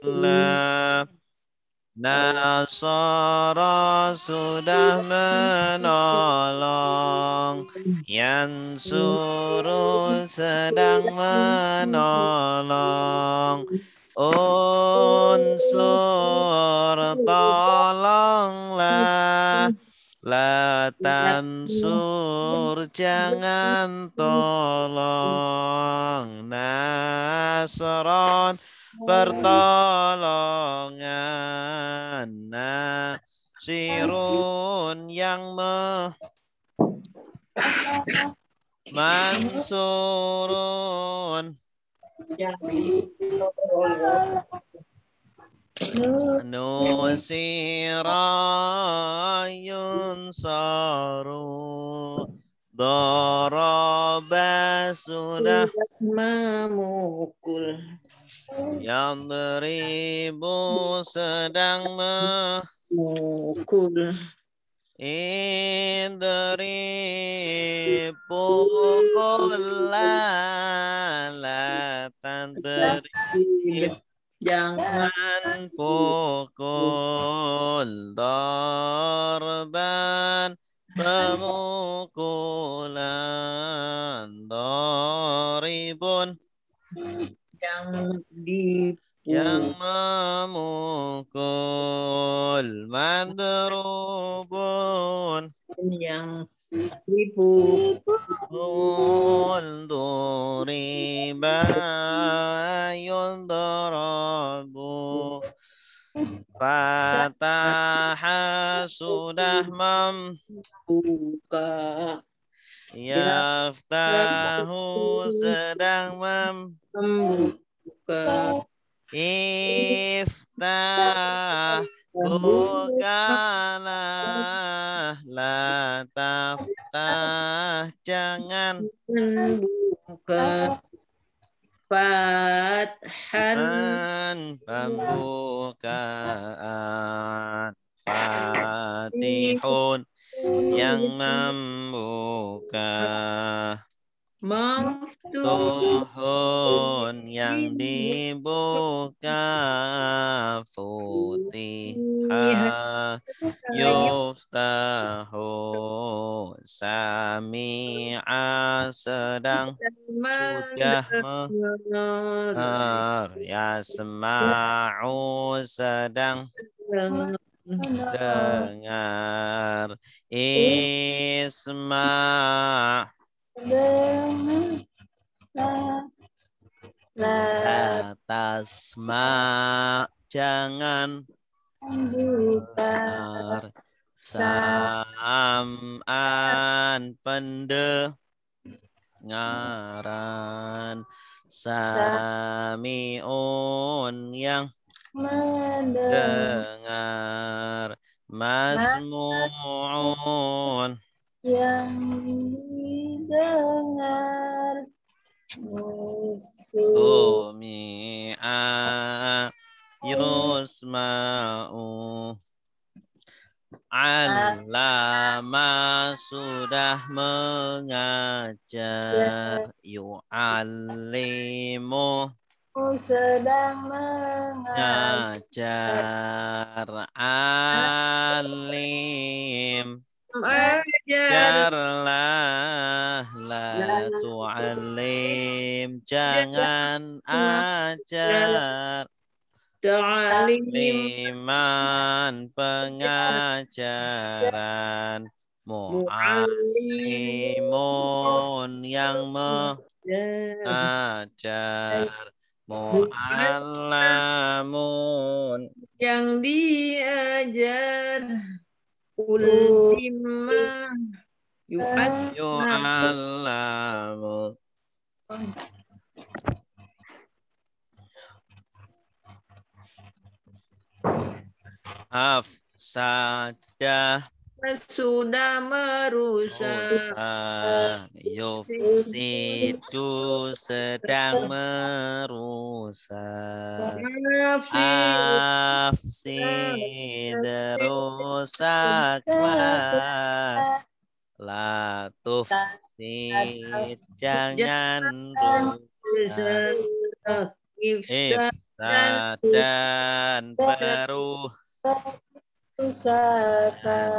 La Nasara sudah menolong, Yansuru sedang menolong, Unsur tolonglah, La tansur jangan tolong, Nasron pertolongan, Nasirun yang mansurun, Nusirayun saru, Daraba sudah memukul, Yadribu sedang memukul, Indri pukul la tandri jangan pukul darban pemukulan daribun yang memukul madrubun yang dipukul duriba yundrabu fataha sudah buka, yaftahu sedang membuka, iftah bukalah, la taftah jangan membuka, fathan pembukaan, fatihun yang membuka, maftuh Tuhun yang dibuka, Futihah yuftahu, Sami'a sedang sudah mendengar, Yasma'u sedang dengar, Isma' tasma jangan dengar, sam'an pendengaran, sami'un yang dengar, masmu'un yang didengar, sumi'a yusma'u, Allama sudah mengajar, yu'allimu sedang mengajar, alim mengajar, jarlah, la tu'alim jangan ajar, ta'lim liman pengajaran, mu'allim mu'allimun yang mengajar, mu'allamun yang diajar, ulima yu'allamu, afsadah sudah merusak, yufsidu sedang merusak, afsid rusaklah, la tufsid jangan rusak, ifsad dan Rusakan.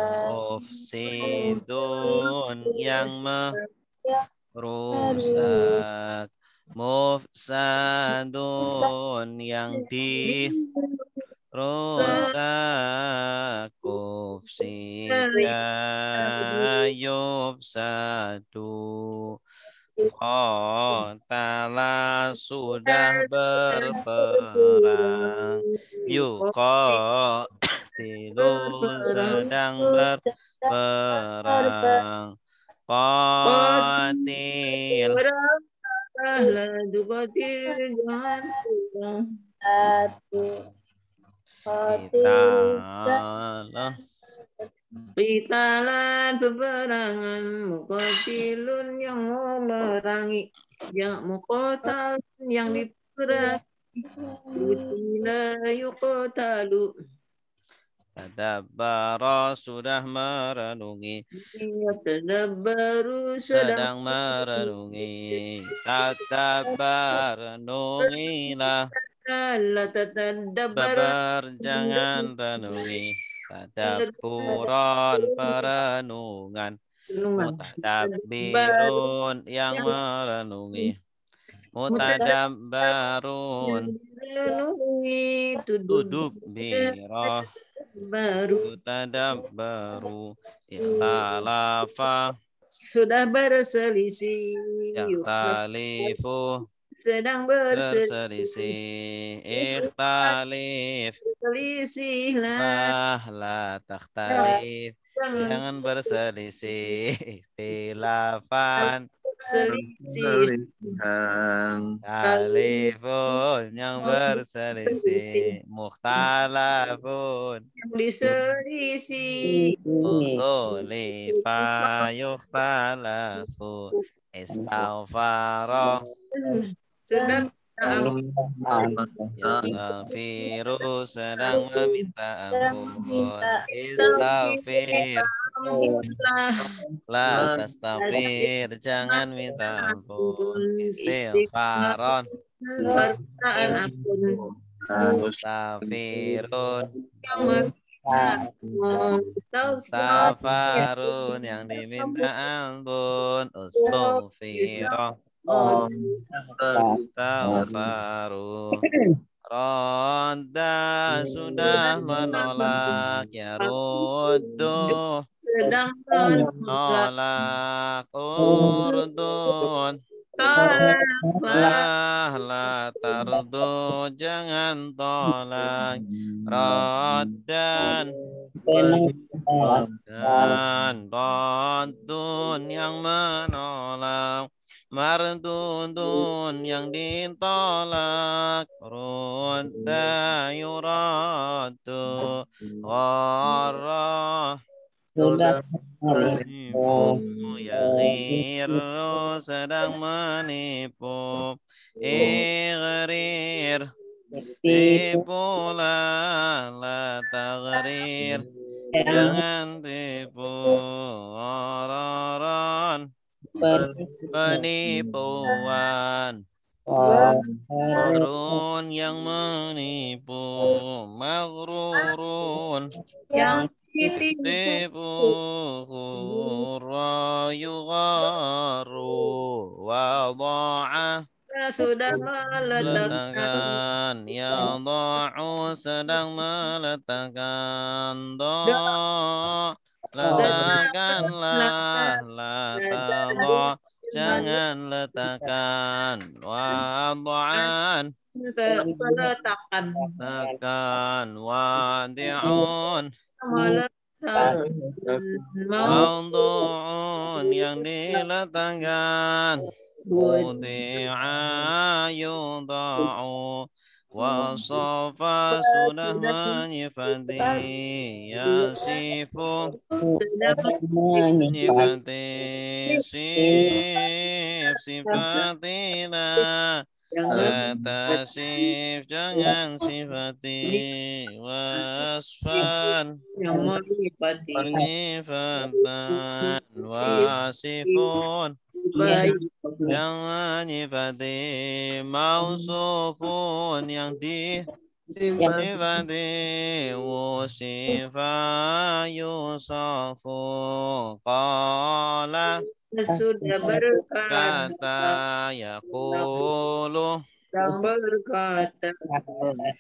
mufsidun yang merusak, mufsadun yang dirusak, ufsida yufsadu. Qatala sudah berperang, yuqatilun sedang berperang, qatil Lalu qatil jangan Qitalan peperangan, muqatilun yang memerangi, yang muqatalun yang diperangi, qutila yuqtalu. Tadabbara sudah merenungi, Tadabbaru sedang merenungi, tadabbar renungilah, babar jangan renungi, tadabburan perenungan, mutadabbirun yang merenungi, mutadabbarun tudubbirah mutadabbaru ikhtalafa sudah berselisih, yakhtalifu sedang berselisih, ikhtalif berselisihlah, la takhtalif jangan berselisih, ikhtilafan selisih, talifun yang berselisih, mukhtalafun yang diselisih, ukhtulifa yukhtalafu, istaghfara sedang yastaghfiru sedang meminta ampun, istaghfir la tastaghfir jangan minta ampun, istighfaron permintaan ampun, mustaghfirun tahu mustaghfarun yang diminta ampun, ustughfirah Astaghfaru. Ronda sudah menolak, ya ruddu sedang nolak, urdun la tardu jangan tolak, raddan dan raddun yang menolak, mardudun yang ditolak, rudda yuraddu gharra menipu, yaghiru sedang menipu, igrir tipulah, la taghrir jangan tipu, ghararan penipuan, maghrurun yang menipu, maghrurun yang tipu, ghurra yugharu, wada'ah sudah meletakkan, yada'u sedang meletakkan, letakkanlah, la tadha jangan letakkan, wada'an meletakkan, letakkan, wadi'un meletakkan, mawdu'un yang diletakkan, wudi'a yudha'u, wasofa sudah menyifati, yasifu menyifati, sifatilah tasif jangan sifati, wasfan yang melipati, penyifatan, wasifun baik. yang menyifati mausufun yang sifati wusifa yusafu qala Sudah berkata kata yaqulu yang berkata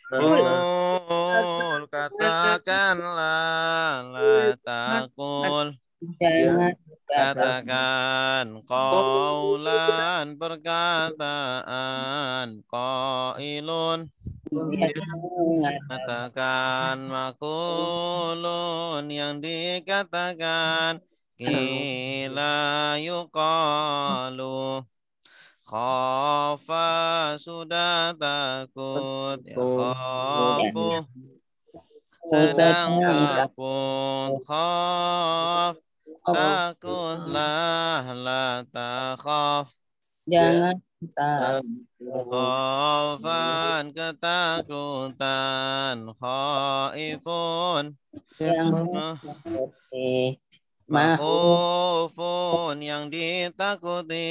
qul katakanlah la taqul Jangan katakan qaulan perkataan qailun katakan makulun yang dikatakan qila yuqalu khafa sudah takut ya khafu sedang takut khaf takutlah la takhaf jangan tak khaufan ketakutan khaifun yang makhufun yang ditakuti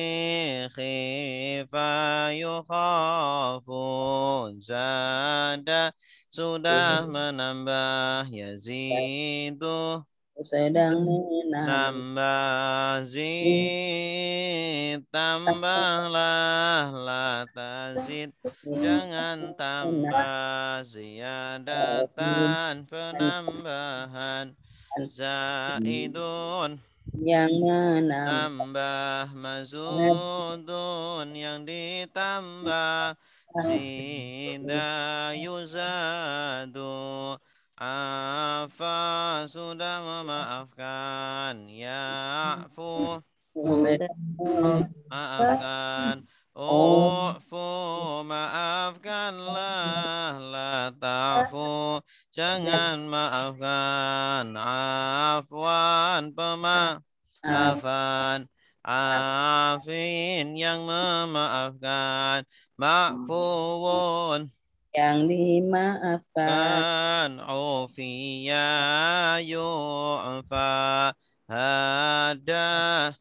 khifa yukhafun zada sudah menambah yazidu sedang nambah zid tambahlah la tazid jangan tambah ziyadatan penambahan zaidun yang menambah tambah mazudun yang ditambah zida yuzadu afa sudah memaafkan ya'fu maafkan ufu maafkanlah la ta'fu jangan maafkan afwan pemaafan afin yang memaafkan ma'fuun yang dimaafkan kan ufiya yu'fa hada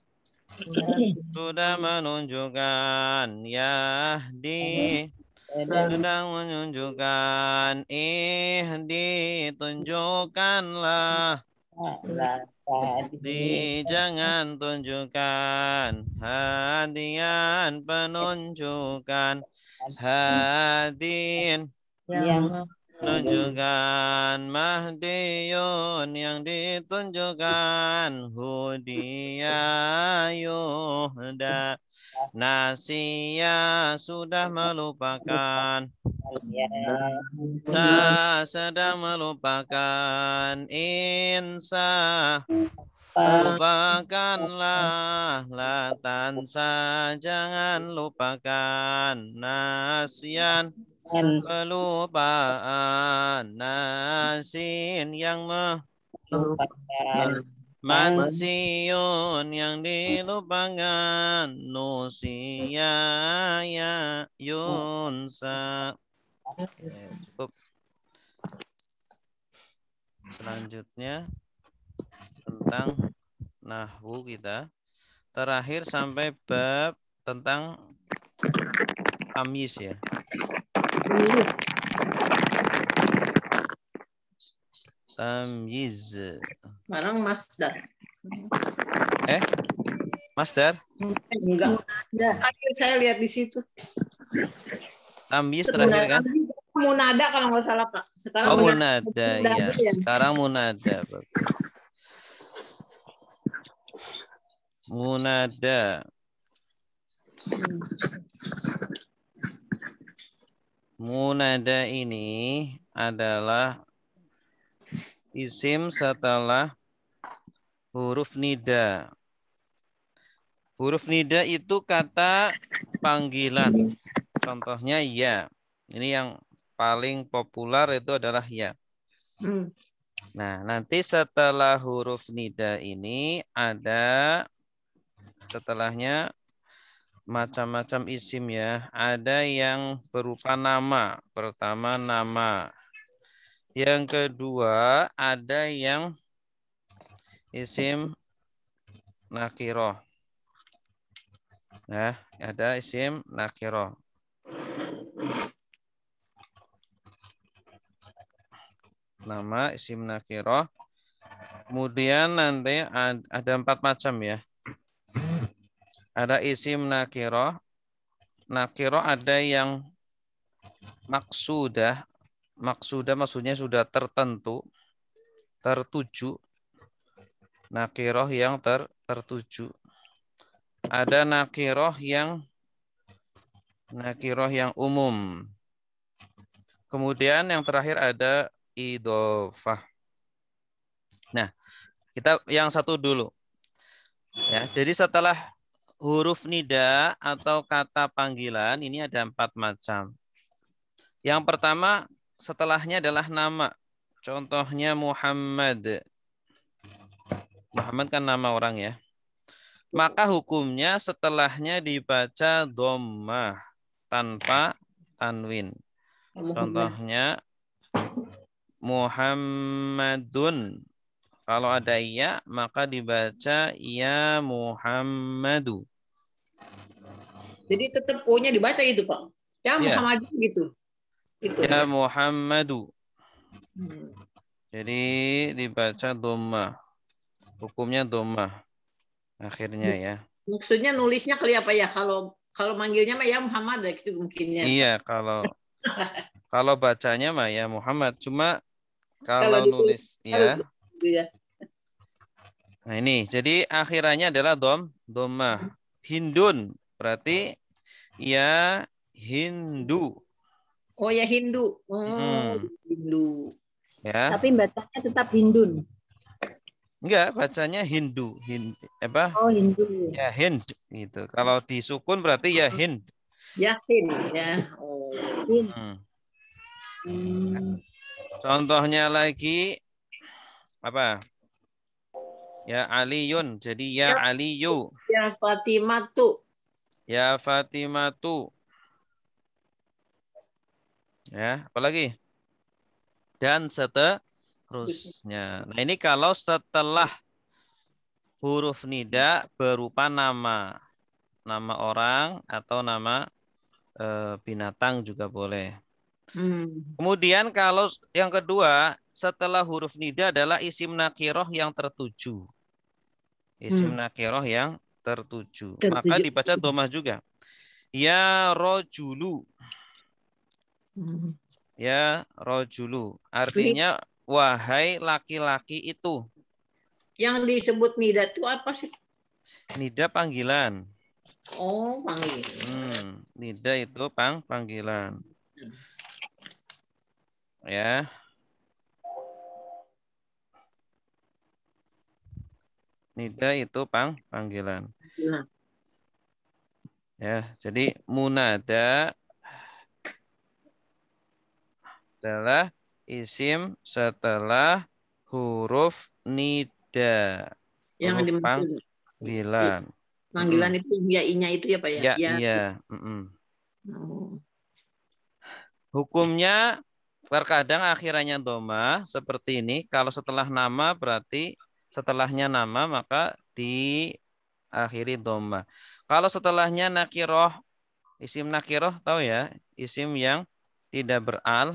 sudah menunjukkan yahdi sedang menunjukkan ihdi tunjukkanlah di jangan tunjukkan hadian penunjukan hadin yang tunjukkan mahdiyun yang ditunjukkan hudiya yuhda nasiya sudah melupakan sedang melupakan insa lupakanlah la tansa jangan lupakan nasyan kelupaan nasin yang mansiun yang dilupakan nusia ya yunsa. Cukup. Selanjutnya tentang nahwu kita. Terakhir sampai bab tentang tamyiz ya. Tamyiz. Sekarang masdar. Masdar? Enggak. Akhir saya lihat di situ. Tamyiz terakhir kan? Munada kalau nggak salah Pak. Sekarang munada ya. Sekarang munada. Munada. Munada ini adalah isim setelah huruf nida. Huruf nida itu kata panggilan. Contohnya ya. Ini yang paling populer itu adalah ya. Nah, nanti setelah huruf nida ini ada setelahnya macam-macam isim ya. Ada yang berupa nama. Pertama nama. Yang kedua ada yang isim nakiroh. Nah, ada isim nakiroh. Nama isim nakiroh. Kemudian nanti ada 4 macam ya. Ada isim nakiroh. Nakiroh ada yang maksudah. Maksudah maksudnya sudah tertentu, tertuju. Nakiroh yang tertuju. Ada nakiroh yang umum. Kemudian yang terakhir ada idhofah. Nah, kita yang satu dulu. Ya, jadi setelah huruf nida atau kata panggilan ini ada 4 macam. Yang pertama setelahnya adalah nama. Contohnya Muhammad. Muhammad kan nama orang ya. Maka hukumnya setelahnya dibaca dhammah tanpa tanwin. Contohnya Muhammadun. Kalau ada ya, maka dibaca ya Muhammadu. Jadi tetap O-nya dibaca gitu, Pak. Ya, Muhammad gitu. Itu. Ya Muhammadu. Jadi dibaca dhammah. Hukumnya dhammah. Akhirnya ya. Maksudnya nulisnya kali apa ya? Kalau manggilnya mah ya Muhammad gitu mungkinnya. Iya, kalau bacanya mah ya Muhammad. Cuma kalau nulis ya. Nah ini, jadi akhirannya adalah dhammah. Hindun berarti ya Hindu. Oh ya Hindu. Oh, Hindu. Ya. Tapi bacanya tetap Hindun. Enggak, bacanya Hindu. Apa? Oh, Hindu. Ya Hind gitu. Kalau disukun berarti ya Hind. Ya Hind ya. Oh. Contohnya lagi apa? Ya Aliyun. Jadi ya Aliyu. Ya Fatimatu. Ya Fatimatu. Ya, apalagi? Dan seterusnya. Nah, ini kalau setelah huruf nida berupa nama. Nama orang atau nama binatang juga boleh. Kemudian kalau yang kedua, setelah huruf nida adalah isim nakiroh yang tertuju. Isim nakiroh yang tertuju. Maka dibaca dhammah juga. Ya rojulu. Ya rojulu. Artinya wahai laki-laki itu. Yang disebut nida itu apa sih? Nida panggilan. Oh, panggilan. Nida itu panggilan. Ya. Nida itu panggilan. Ya, jadi munada adalah isim setelah huruf nida. Yang huruf panggilan. Panggilan itu ya inya itu ya Pak ya? Ya, iya. Hukumnya terkadang akhirannya dhammah seperti ini. Kalau setelah nama berarti setelahnya nama maka diakhiri dhammah. Kalau setelahnya nakiroh, isim nakiroh tahu ya, isim yang tidak beral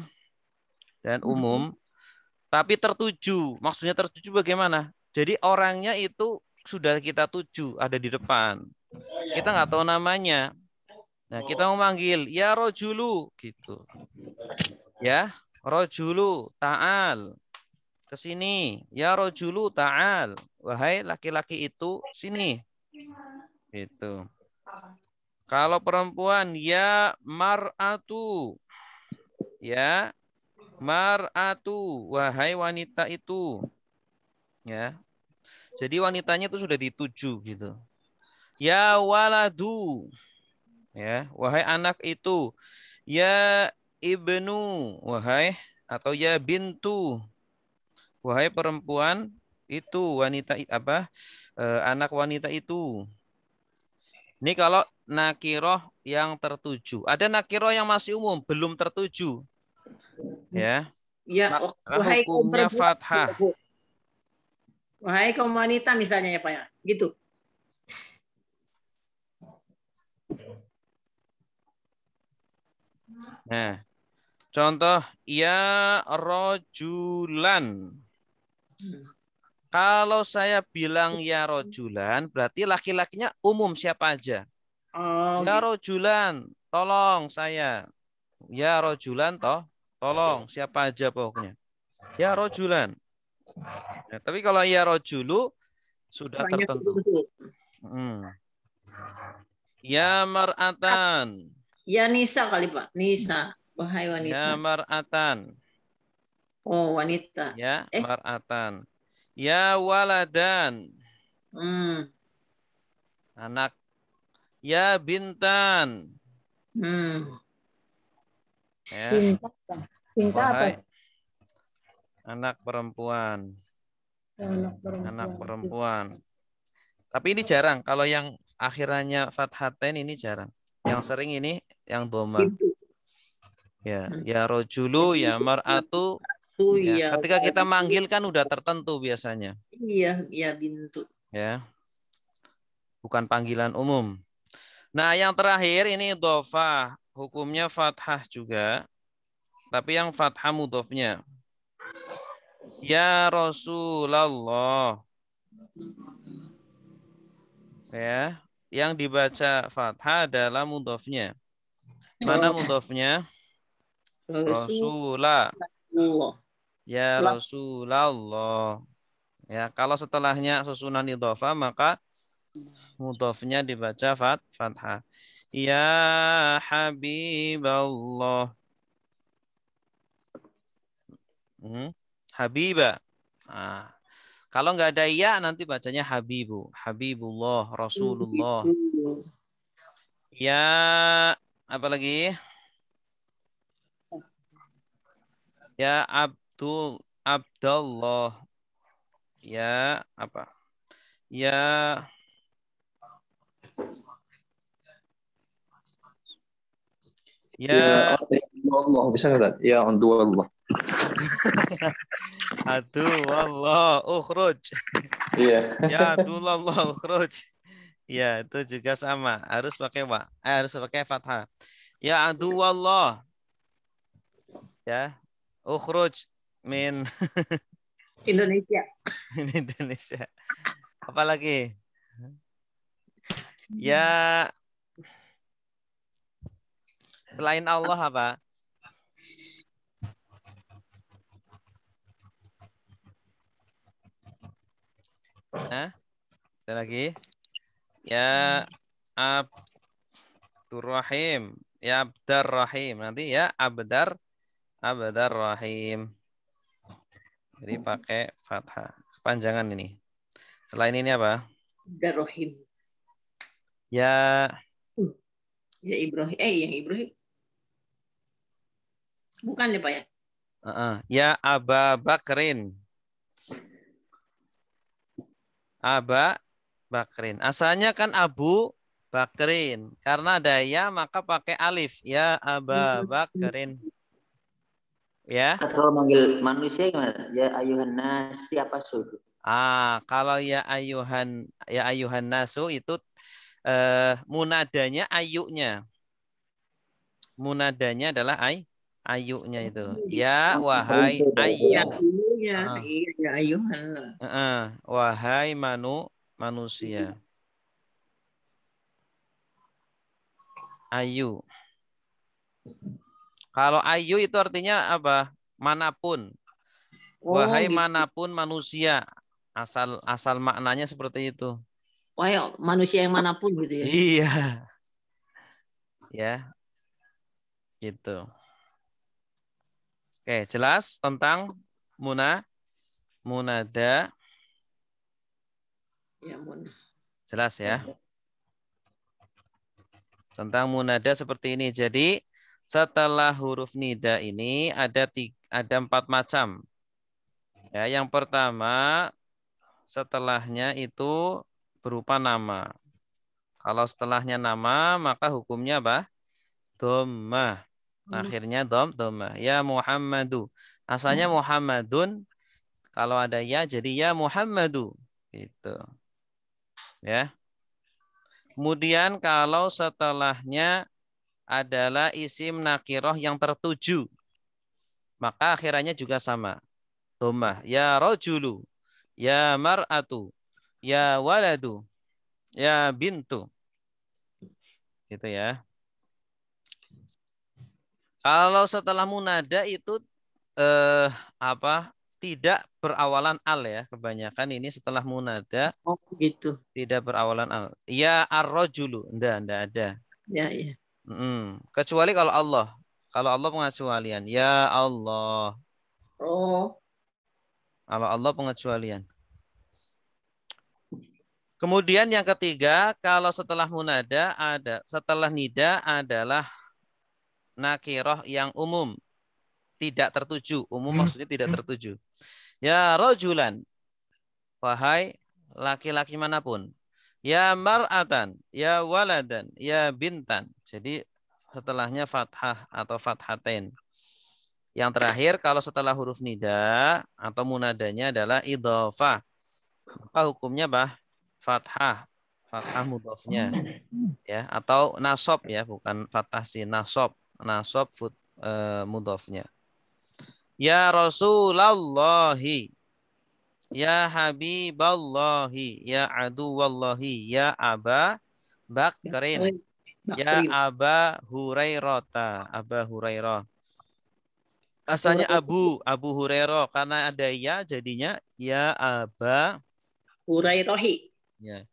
dan umum, tapi tertuju. Maksudnya tertuju bagaimana? Jadi orangnya itu sudah kita tuju, ada di depan. Kita nggak tahu namanya. Nah, kita mau manggil, ya rojulu, gitu. Ya, rojulu, ta'al. Ke sini. Ya rojulu, ta'al. Wahai laki-laki itu, sini. Gitu. Kalau perempuan, ya mar'atu. Ya mar'atu. Wahai wanita itu. Ya. Jadi wanitanya itu sudah dituju gitu. Ya waladu. Ya, wahai anak itu. Ya ibnu. Wahai atau ya bintu. Wahai perempuan itu, wanita apa? Anak wanita itu. Ini kalau nakiroh yang tertuju. Ada nakiroh yang masih umum, belum tertuju. Ya. Ya, maka hukumnya fathah. Wahai kaum wanita misalnya ya Pak ya. Gitu. Nah, contoh ya rojulan. Kalau saya bilang ya rojulan, berarti laki-lakinya umum siapa aja. Oh, Ya gitu. rojulan, tolong saya. Ya rojulan toh, tolong siapa aja pokoknya. Ya rojulan. Nah, tapi kalau ya rojulu sudah Banyak tertentu. itu. Ya mar'atan. Ya Nisa kali Pak. Nisa. Wahai Ya wanita. mar'atan. Oh, wanita. Ya mar'atan. Ya waladan. Hmm. Anak. Ya bintan. Hmm. Ya, Cinta, Pak. Cinta apa? wahai anak perempuan. Anak Anak perempuan. perempuan. Tapi ini jarang. Kalau yang akhirannya fathatain ini jarang. Yang sering ini yang doma. Itu. Ya, Hmm. ya rojulu, ya mar'atu. Itu Ya, ya. ketika kita manggil kan udah tertentu biasanya. Iya, ya bintu. Ya, bukan panggilan umum. Nah, yang terakhir ini dhofah. Hukumnya fathah juga. Tapi yang fathah mudhofnya. Ya Rasulullah. Ya, yang dibaca fathah adalah mudhofnya. Mana Oh, mudhofnya? Rasulullah. Rasulah. Ya Rasulullah. Ya, kalau setelahnya susunan idhofah maka mudhofnya dibaca fathah. Ya Habiballah. Habibah. Nah, kalau nggak ada ya nanti bacanya Habibu. Habibullah, Rasulullah. Itu. Ya apa lagi? Ya Abdullah. Ya apa? Ya Ya ya Allah, bisa nggak? Ya Allah. aduh wallah ukhruj. Iya. Ya Abdullah ukhruj. Ya, itu juga sama. Harus pakai harus pakai fathah. Ya aduwallah. Ya. Ukhruj min Indonesia. Indonesia. Apalagi? Ya, selain Allah apa? Hah? Ada lagi? Ya Abdurrahim. Ya Abdar Rahim. Nanti ya Abdar Rahim. Jadi pakai fathah. Kepanjangan ini. Selain ini apa? Darohim. Ya Ya Ibrahim. Yang Ibrahim. Bukan ya Pak ya? Ya Aba Bakrin. Aba Bakrin. Asalnya kan Abu Bakrin. Karena ada ya maka pakai alif. Ya Aba Bakrin. Ya. Kalau manggil manusia gimana? Ya ayuhan nas siapa suruh? Kalau ya ayuhan nasu itu munadanya ayunya. Munadanya adalah ayunya itu. Ya wahai Ya, ayu. iya, iya, ya ayuhan. Wahai manusia. Ayu. Kalau ayu itu artinya apa? Manapun. Wahai gitu. manapun manusia. Asal maknanya seperti itu. Wahai manusia yang manapun gitu ya. Iya. Ya, gitu. Oke, jelas tentang munada. Ya, Jelas ya. Tentang munada seperti ini. Jadi setelah huruf nida ini ada 4 macam. Ya, yang pertama setelahnya itu berupa nama. Kalau setelahnya nama maka hukumnya apa? Dhammah. Akhirnya dhammah. Ya Muhammadu. Asalnya Muhammadun. Kalau ada ya jadi ya Muhammadu. Gitu. Ya. Kemudian kalau setelahnya adalah isim nakiroh yang tertuju. Maka akhirannya juga sama. Dhammah. Ya rajulu, ya mar'atu, ya waladu, ya bintu. Gitu ya. Kalau setelah munada itu tidak berawalan al ya. Kebanyakan ini setelah munada Oh, gitu. tidak berawalan al. Ya ar-rajulu, enggak ada. Ya, ya. Kecuali kalau Allah. Kalau Allah pengecualian. Ya Allah. Oh, Kalau Allah pengecualian. Kemudian yang ketiga, kalau setelah munada setelah nida adalah nakiroh yang umum. Tidak tertuju. Umum maksudnya tidak tertuju. Ya rojulan. Wahai laki-laki manapun. Ya mar'atan. Ya waladan. Ya bintan. Jadi setelahnya fathah atau fathatain. Yang terakhir kalau setelah huruf nida atau munadanya adalah idhofah. Maka hukumnya fathah. Fathah mudhofnya. Ya, atau nasob ya, bukan fathah sih, nasob. Nasob mudhofnya. Ya Rasulallahi. Ya Habiballahi. Ya Aduwallahi. Ya Aba Bakrin. Ya Aba Hurairata. Aba Hurairah. Asalnya Abu Hurairah. Karena ada ya jadinya ya Aba Hurairohi. Ya.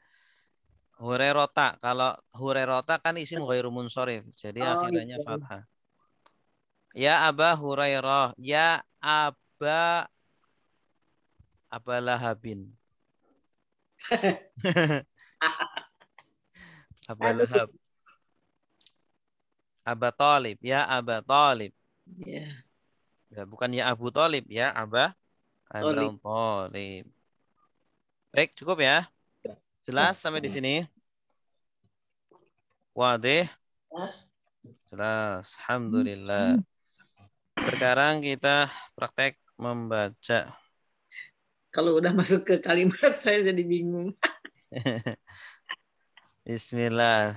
Hurairota. Kalau Hurairota kan isim ghairu munsharif. Jadi akhirannya Gitu. fathah. Ya Aba Hurairah. Ya Aba Lahabin. Aba Lahab. Aba Talib. Ya Aba Talib. Ya. Ya, bukan ya Abu Talib. Ya Aba Talib. Baik, cukup ya. Jelas sampai di sini? Wadih. Jelas. Alhamdulillah. Sekarang kita praktek membaca. Kalau udah masuk ke kalimat saya jadi bingung. Bismillah.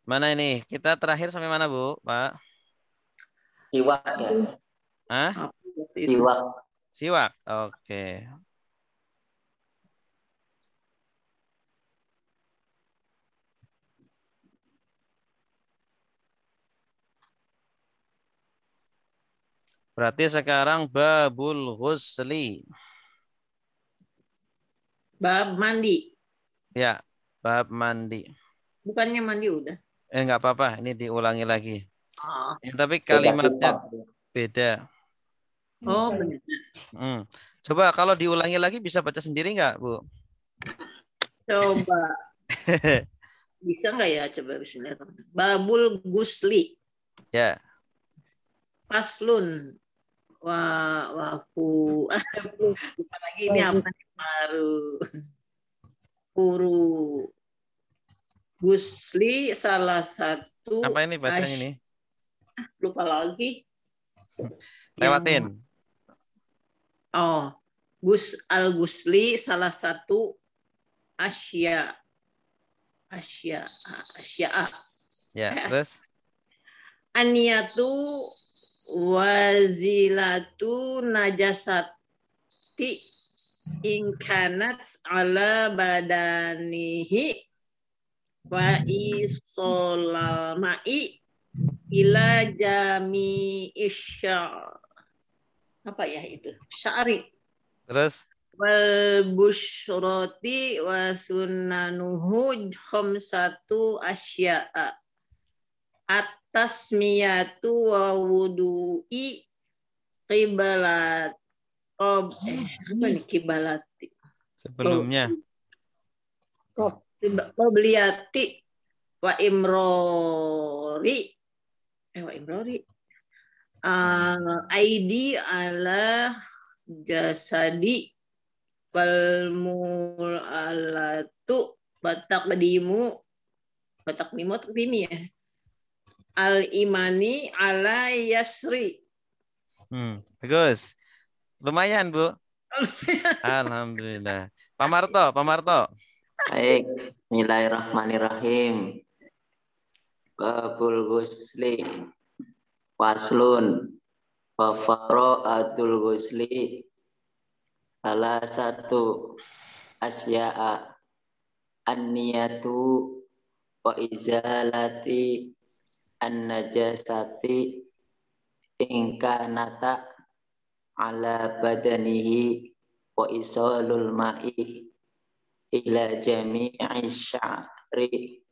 Mana ini? Kita terakhir sampai mana, Bu? Pak? Siwak ya. Hah? Siwak. Siwak. Oke. Berarti sekarang babul ghusli. Bab mandi. Ya, bab mandi. Bukannya mandi udah. Enggak apa-apa, ini diulangi lagi. Oh. Ya, tapi kalimatnya beda. Oh, benar. Coba kalau diulangi lagi bisa baca sendiri enggak, Bu? Coba. Bisa nggak ya? Coba bismillahirrahmanirrahim. Babul gusli. Ya. Paslun. Bukan lagi ini apa nih baru. Huru. Gusli salah satu. Apa ini bacanya ini? Lupa lagi. Lewatin. Al-Gusli salah satu asya. Ya, terus? Aniyatu wazilatu najasati inkanat ala badanihi wa isolal ma'i ila jami isya. Apa ya itu? Syari. Terus? Wal busyrati wa sunnanuhu khamsatu asya'a. At-tasmiyatu wa wudu'i qibalat. Apa nih kibalati? Sebelumnya. Qobliyati wa imrori. Aidi ala jasadi wal mul'alatu batakdimu ya. Al-imani ala yasri. Bagus. Lumayan, Bu. Alhamdulillah. Pak Marto. Baik. Bismillahirrahmanirrahim. babul ghusli faslun wa fara'atul ghusli salah satu asya'a an-niyatu wa izalati an-najasati ingkanata ala badanihi wa isalul ma'i ila jami'i sya'ri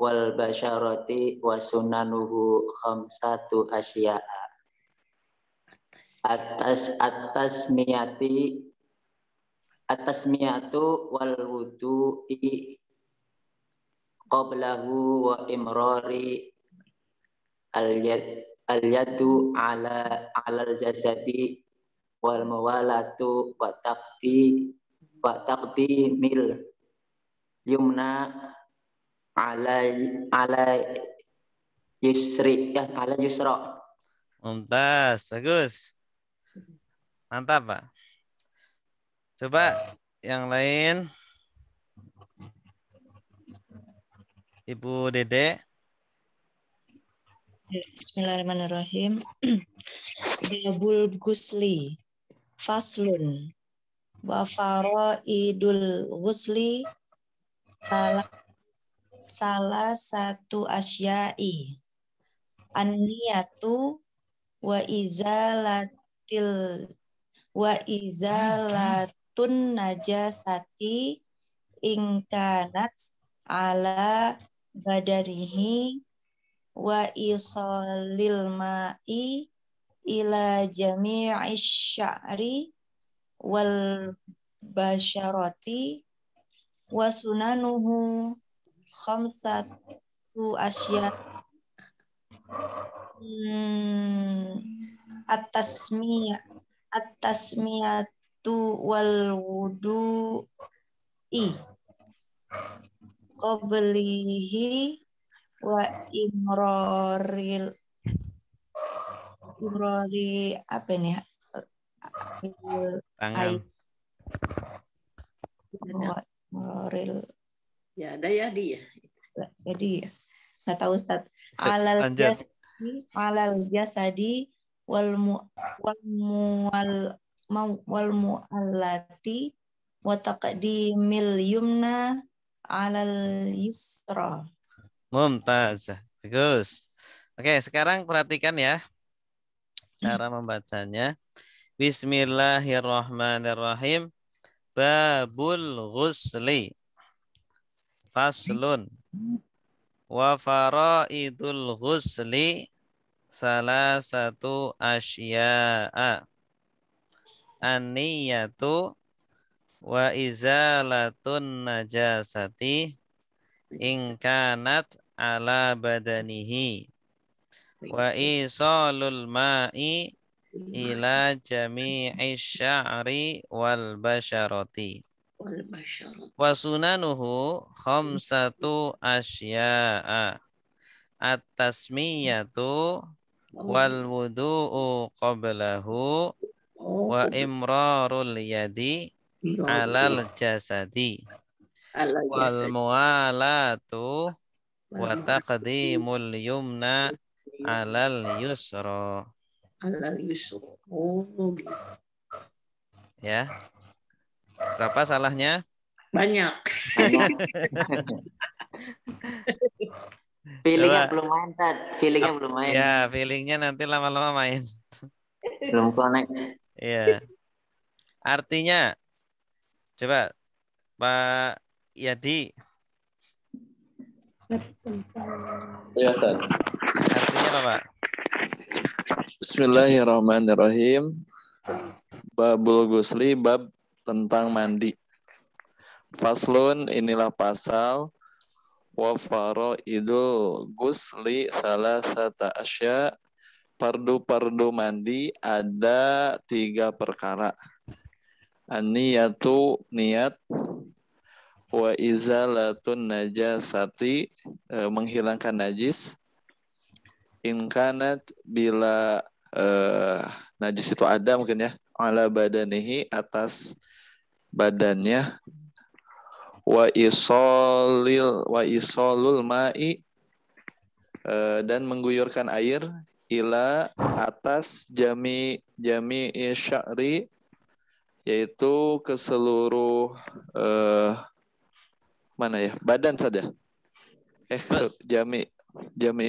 wal basyarati wa sunanuhu khamsatu asya'a atasmiyatu wal wudu'i qablahu wa imrari al-yadu ala al-jasadi wal mawalatu wa taqdimil yumna ala yusra. Mumtaz, bagus. Mantap, Pak. Coba yang lain. Ibu Dede. Bismillahirrahmanirrahim. Babul ghusli faslun wa faraidul ghusli salah satu asya'i an-niyatu wa izalatun najasati ingkanat ala badarihi wa isalil ma'i ila jami'i sya'ri wal basyarati wa sunanuhu khamsatu asya at-tasmiyatu wal wudu'i qablihi wa imrari apa ini? Tangan. Ya ada ya dia. Jadi nggak tahu Ustaz. Alal jasadi wal muallati wa taqdimil yumna alal yusra. Mumtaz. Bagus. Oke, sekarang perhatikan ya cara membacanya. Bismillahirrahmanirrahim. Babul ghusli faslun wa faraidul ghusli salah satu asya'a an-niyatu wa izalatun najasati ingkanat ala badanihi wa isalul ma'i ila jami'i sya'ri wal basyarati wa sunanuhu khamsatu asya'a at-tasmiyatu wal wudu'u qablahu wa imrarul yadi alal jasadi wal muwalatu wa taqdimul yumna alal yusra. Alal yusra. Oh, gitu. Ya. Berapa salahnya? Banyak. Feelingnya belum main, Tad. Feelingnya belum main. Ya, feelingnya nanti lama-lama main. Belum connect. Ya. Artinya, coba Pak Yadi. Iya, Ustaz. Artinya apa, Pak? Bismillahirrahmanirrahim. Babul ghusli, bab tentang mandi. Faslun, inilah pasal. Wa faraidul ghusli salasata asya. Pardu-pardu mandi ada 3 perkara. An-niyatu, niat. Wa izalatun najasati, menghilangkan najis. Inkanat, bila najis itu ada mungkin ya, ala badanihi, atas badannya. wa isolul ma'i, dan mengguyurkan air, ila atas jami sya'ri, yaitu ke seluruh mana ya, badan saja. Jami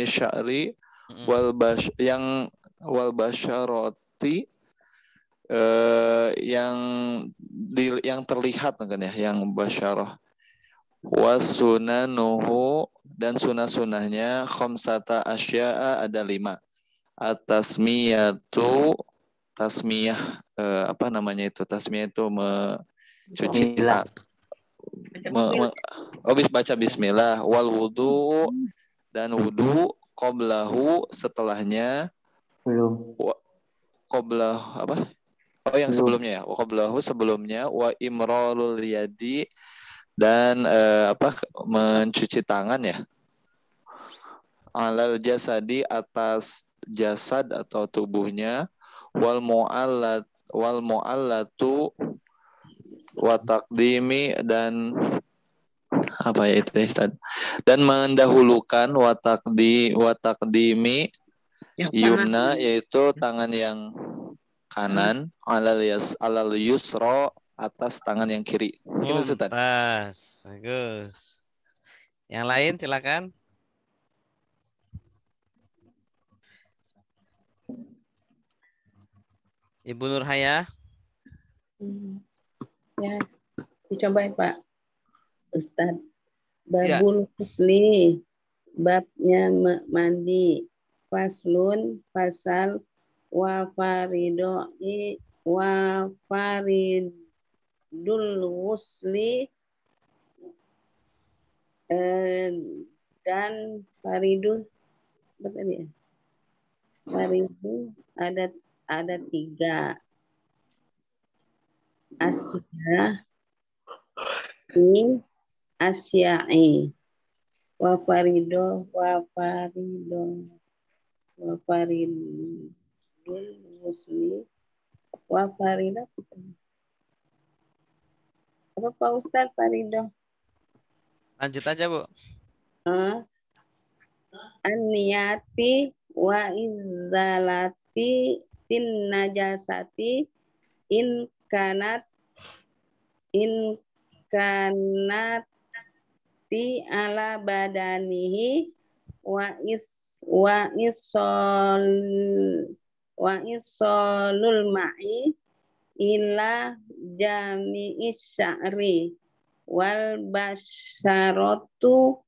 sya'ri wal basyarati, yang terlihat kan ya, yang basyarah. Wasunanuhu, dan sunah-sunahnya khamsata asya'a, ada 5. Atasmiyatu, tasmiyah, apa namanya itu? Tasmiyah itu mencuci Bismillah. baca bismillah. Wal wudu, dan wudu, qablahu, setelahnya. Belum. Qablah apa? Oh, yang sebelumnya ya. Qablahu, sebelumnya. Wa imrarul yadi, dan mencuci tangan ya. Alal jasadi, atas jasad atau tubuhnya. Wal mu'allatu wa taqdimi, dan apa ya itu Ustaz? Dan mendahulukan wa taqdimi yumna, yaitu tangan yang kanan, alal yusra, atas tangan yang kiri. Gitu Ustaz. Bagus. Yang lain silakan. Ibu Nurhaya. Ya, dicoba ya Pak Ustaz. Babul husli, babnya mandi. Faslun, fasal, wa faridul husli, dan faridu, apa tadi ya? Faridu ada 3. Asya'i, wa faridul musli, wa faridah. Apa Pak Ustaz faridah? Lanjut aja Bu. An-niyati wa izalati tin najasati in kanati ala badanihi wa isolul ma'i ila jami'is sya'ri wal basyaratu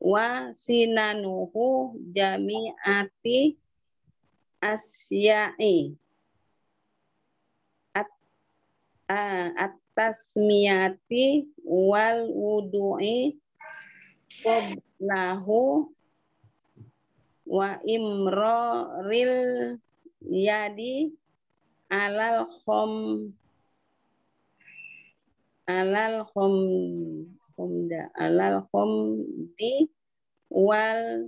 wasinanuhu jami'ati asya'i at-tasmiyati wal wudu'i qablahu wa imraril yadi alal khomdi wal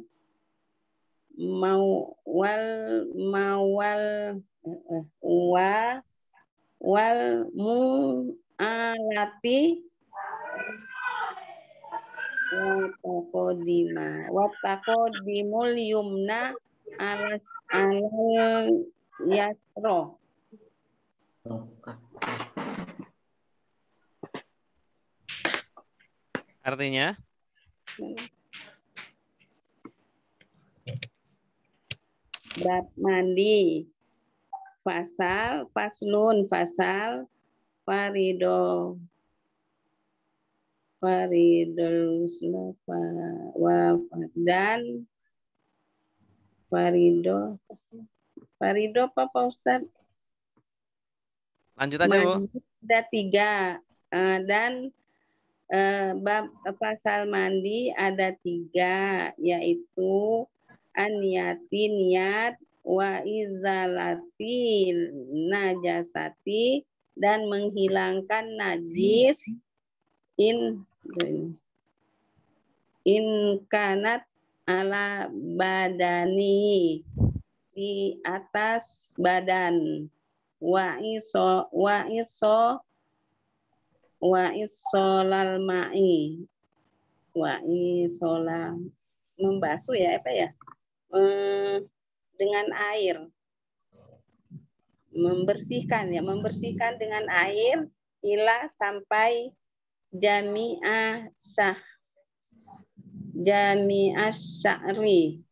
mu'alati wa taqdimul yumna alal yasra. Artinya? Bab mandi. Faslun, faridul dan farido apa Pak Ustaz? Lanjut aja Bu. Ada 3, dan bab pasal mandi ada 3, yaitu an-niyati, niat, wa izalati najasati, dan menghilangkan najis, in kanat ala badani, di atas badan, wa isolal ma'i wa isola membasuh ya apa ya, dengan air, membersihkan dengan air ila sampai jami'ah sya'ri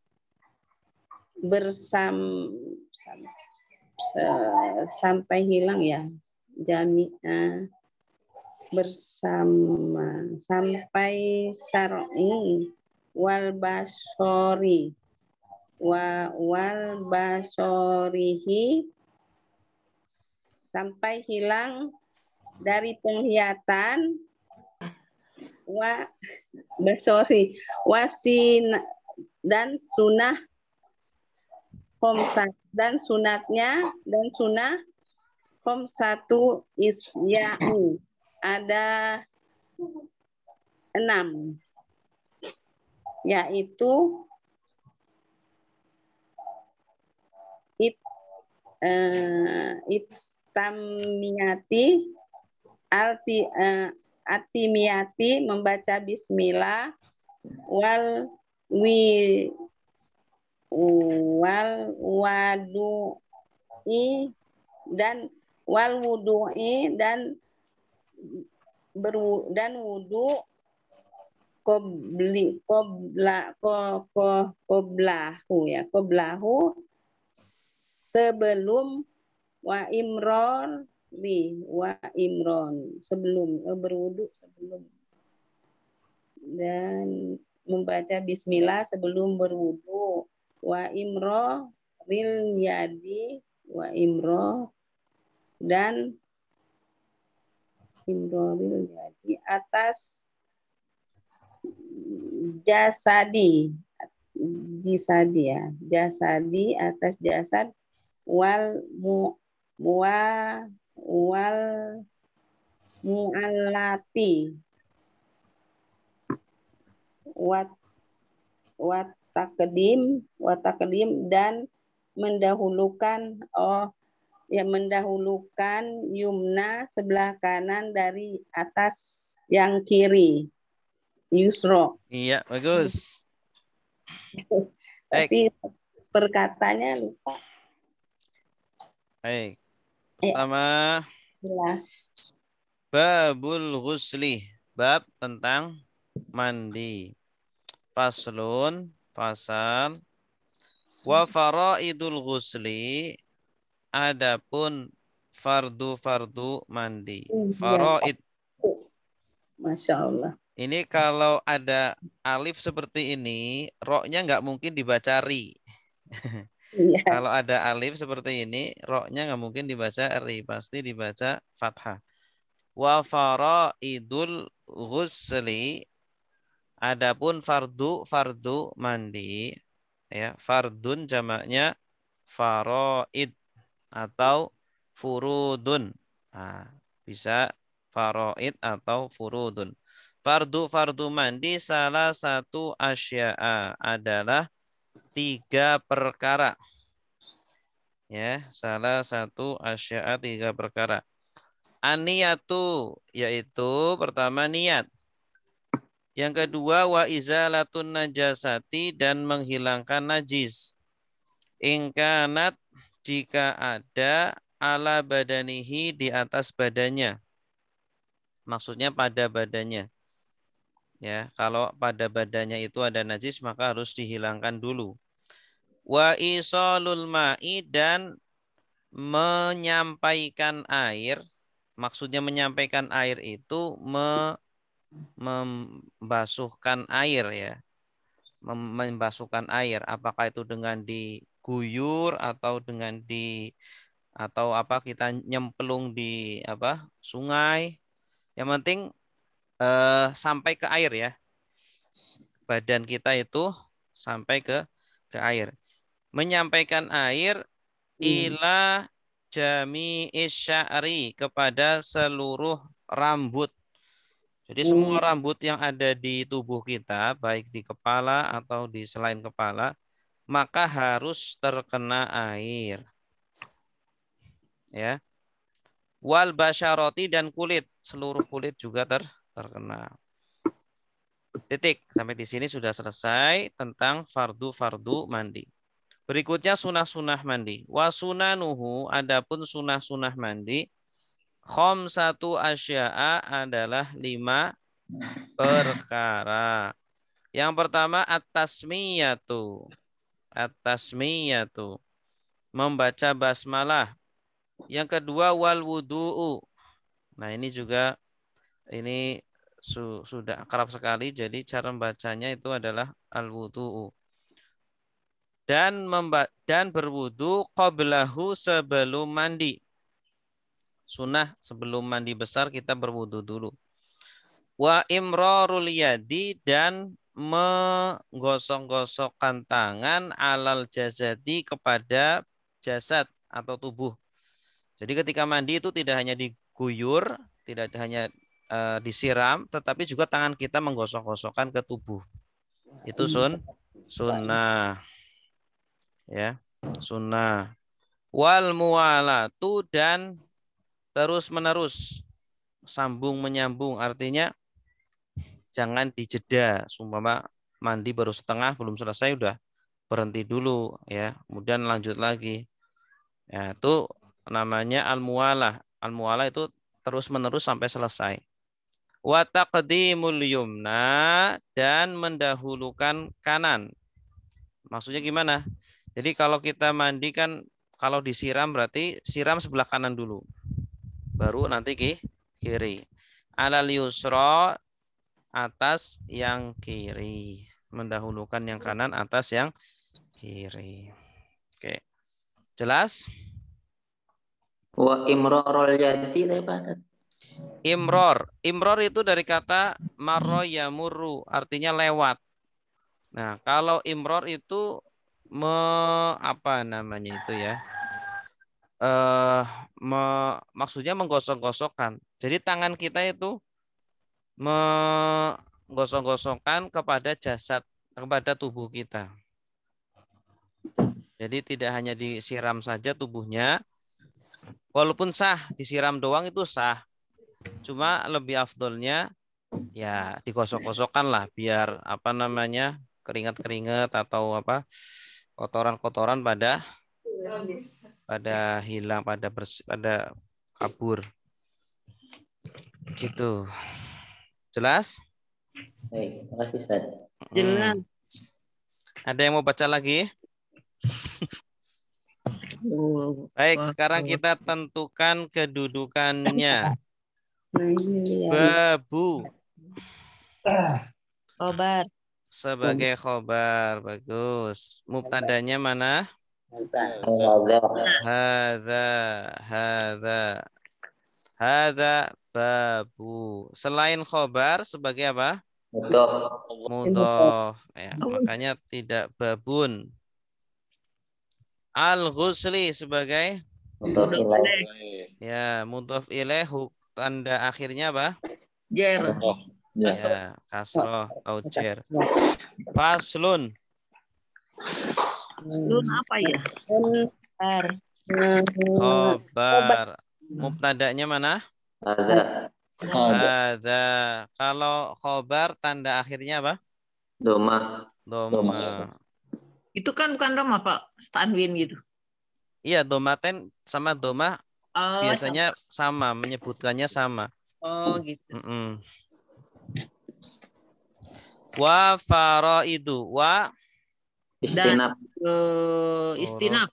sampai hilang ya, jami'ah bersama sampai syar'i wal basorihi sampai hilang dari penglihatan wasin dan sunnah khomsat dan sunatnya dan sunnah khomsatu isya'u ada 6, yaitu itamiyati atimiyati membaca bismillah wal wudu'i dan wudu qoblahu sebelum sebelum berwudu sebelum dan membaca bismillah sebelum berwudu wa imroril yadi dan imroril yadi atas jasadi atas jasad wal mu'allati wat takdim dan mendahulukan yumna sebelah kanan dari atas yang kiri, yusro. Iya, bagus. Tapi perkataannya lupa. Baik. Pertama, babul ghusli, bab tentang mandi. Faslun, fasal. Wa faraidul ghusli, adapun fardu mandi. Faraid. Masya Allah. Ini kalau ada alif seperti ini, roknya nggak mungkin dibaca ri. Iya. Kalau ada alif seperti ini, roknya nggak mungkin dibaca ri, pasti dibaca fathah. Wa faraidul ghusli, adapun fardu mandi, ya, fardun jamaknya faraid atau furudun. Nah, bisa faraid atau furudun. Fardu mandi salah satu asya'a adalah 3 perkara. Ya, salah satu asya'a 3 perkara. Aniyatu, yaitu pertama niat. Yang kedua wa izalatun najasati, dan menghilangkan najis. Ingkanat, jika ada, ala badanihi, di atas badannya. Maksudnya pada badannya. Ya, kalau pada badannya itu ada najis maka harus dihilangkan dulu. Wa isalul ma'i, dan menyampaikan air. Maksudnya menyampaikan air itu membasuhkan air, ya. Membasuhkan air, apakah itu dengan diguyur atau dengan atau apa, kita nyemplung di sungai. Yang penting sampai ke air, ya. Badan kita itu sampai ke air. Menyampaikan air ila jami'is sya'ri, kepada seluruh rambut. Jadi semua rambut yang ada di tubuh kita, baik di kepala atau di selain kepala, maka harus terkena air. ya. Wal basyaroti dan kulit, seluruh kulit juga terkena. Titik. Sampai di sini sudah selesai tentang fardu-fardu mandi. Berikutnya sunah-sunah mandi. Wa sunanuhu, adapun sunah-sunah mandi. Khamsatu asya'a adalah 5 perkara. Yang pertama at-tasmiyatu. At-tasmiyatu. Membaca basmalah. Yang kedua wal wudu'u. Nah, ini juga ini sudah akrab sekali, jadi cara membacanya itu adalah al-wudu'u. Dan berwudu qablahu, sebelum mandi. Sunnah sebelum mandi besar kita berwudu dulu. Wa imrarul yadi, dan menggosok-gosokkan tangan alal jasadi, kepada jasad atau tubuh. Jadi ketika mandi itu tidak hanya diguyur, tidak hanya disiram, tetapi juga tangan kita menggosok-gosokkan ke tubuh. Itu sunnah. Ya, sunnah. Wal muwalatu, dan terus menerus, sambung menyambung, artinya jangan dijeda. Sumpama mandi baru setengah, belum selesai udah berhenti dulu, ya, kemudian lanjut lagi. Ya, itu namanya al-muwalah. Al-muwalah itu terus menerus sampai selesai. Wa taqdimul yumna, dan mendahulukan kanan. Maksudnya gimana? Jadi kalau kita mandi kan, kalau disiram berarti siram sebelah kanan dulu, baru nanti kiri. Alal yusra, atas yang kiri. Mendahulukan yang kanan atas yang kiri. Oke. Jelas? Wa imrarul yadi lebat. Imror itu dari kata marro yamurru, artinya lewat. Nah, kalau imror itu apa namanya itu ya? Maksudnya menggosok-gosokkan. Jadi tangan kita itu menggosok-gosokkan kepada jasad, kepada tubuh kita. Jadi tidak hanya disiram saja tubuhnya, walaupun sah disiram doang itu sah. Cuma lebih afdolnya ya digosok-gosokkan lah, biar apa namanya, keringat-keringat atau apa, kotoran-kotoran pada hilang, pada kabur. Gitu. Jelas? Baik, terima kasih Ustaz. Jelas. Ada yang mau baca lagi? Baik, sekarang kita tentukan kedudukannya. Babu. Khobar. Sebagai khobar. Bagus. Mubtadanya mana? Hadza babu. Selain khobar sebagai apa? Mudhof. Ya, makanya tidak babun. Al-ghusli sebagai ya mudhof ilaih, tanda akhirnya apa? Jer. Ya, kasroh atau jer. Faslun. Lun apa ya? Khobar. Khobar. Mubtadanya mana? Ada. Kalau khobar tanda akhirnya apa? Doma. Itu kan bukan doma Pak, tanwin gitu. Iya, domaten sama doma Oh, biasanya sama, menyebutkannya sama. Oh gitu. Wa faraidu, wa Istinaf. Istinaf.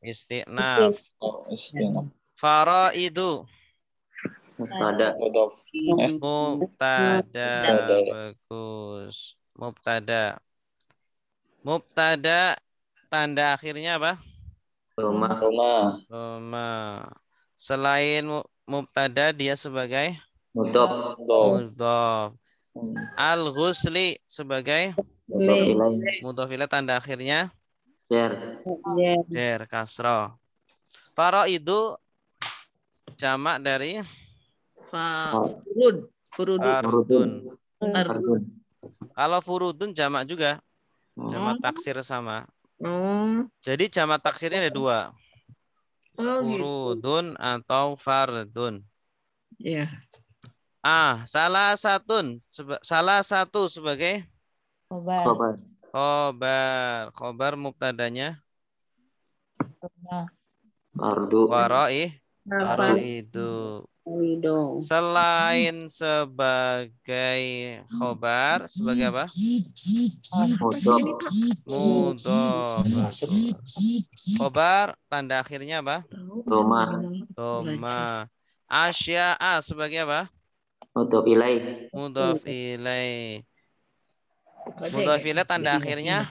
Istinaf. Faraidu. Mubtada. Mubtada. Bagus. Mubtada tanda akhirnya apa? Doma. Selain mubtada dia sebagai mudhof. Al-ghusli sebagai mudhof ilaih, tanda akhirnya jer kasroh. Faraidu jamak dari furudun. Kalau furudun jamak juga. Jamak taksir sama. Jadi jamak taksirnya ada 2. Oh gitu. Furudun atau fardun. Ya. Salah satu sebagai Khobar. Khobar. khobar. Khobar mubtadanya Doma. Fardu. waraidu. Wido. Selain sebagai khobar, sebagai apa? Mudhof. Mudhof. Khobar tanda akhirnya apa? Doma. Doma. Asya'a sebagai apa? Mudhof ilaih. Mudhof ilaih. Mudhof ilaih tanda akhirnya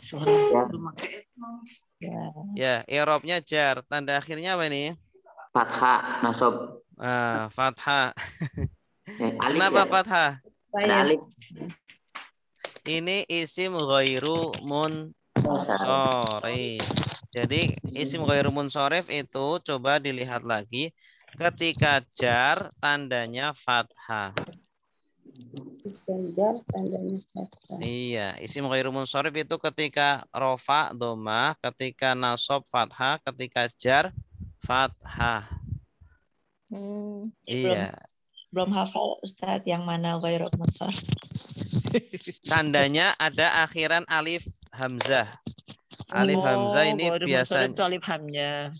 Ya. ya, i'rabnya jar. Tanda akhirnya apa ini? Fathah. Nasab. Fathah. Alif Kenapa ya? fathah? Ada alif. Ini isim ghairu munsharif. Jadi isim ghairu munsharif itu coba dilihat lagi ketika jar tandanya fathah. Jar tandanya fathah. Iya, isim ghairu munsharif itu ketika rofa doma, ketika nasab fathah, ketika jar fathah. Iya. Belum hafal Ustadz yang mana ghairu munsharif. Tandanya ada akhiran alif hamzah. Alif hamzah ini biasanya alif hamzah.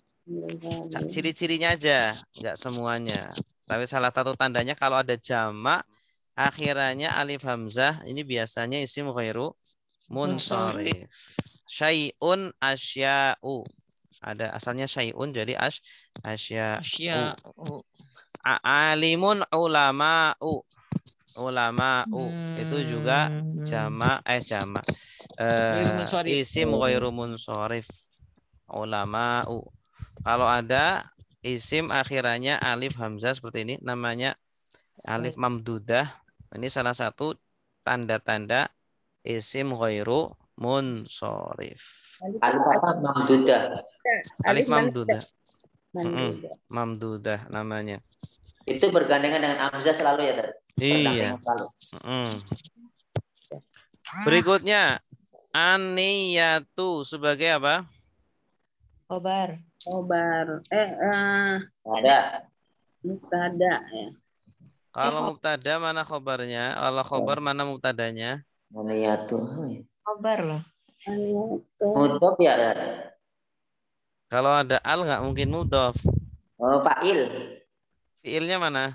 ciri-cirinya aja, nggak semuanya. Tapi salah satu tandanya kalau ada jamak akhirannya alif hamzah, ini biasanya isim ghairu munsharif. Syai'un asya'u. Ada asalnya syai'un jadi asya'u. Alimun ulama'u. Ulama'u itu juga jamak isim ghairu munsharif. Ulama'u. Kalau ada isim akhirannya alif hamzah seperti ini namanya alif mamdudah. Ini salah satu tanda-tanda isim ghairu munsharif. Alif apa? Mamdudah. Alif mamdudah. Mamdudah. Mamdudah namanya. Itu bergandengan dengan hamzah selalu ya, Dad? Iya. Berikutnya aniyatu sebagai apa? Khobar. Khobar. Ada. Mubtada ya. Kalau mubtada mana khobarnya? Kalau khobar mana mubtadanya? Aniyatu. Khobar loh. Aniyatu. Mudhof ya, Dad? Kalau ada al nggak mungkin mudhof. Oh, fa'il. Fiilnya mana?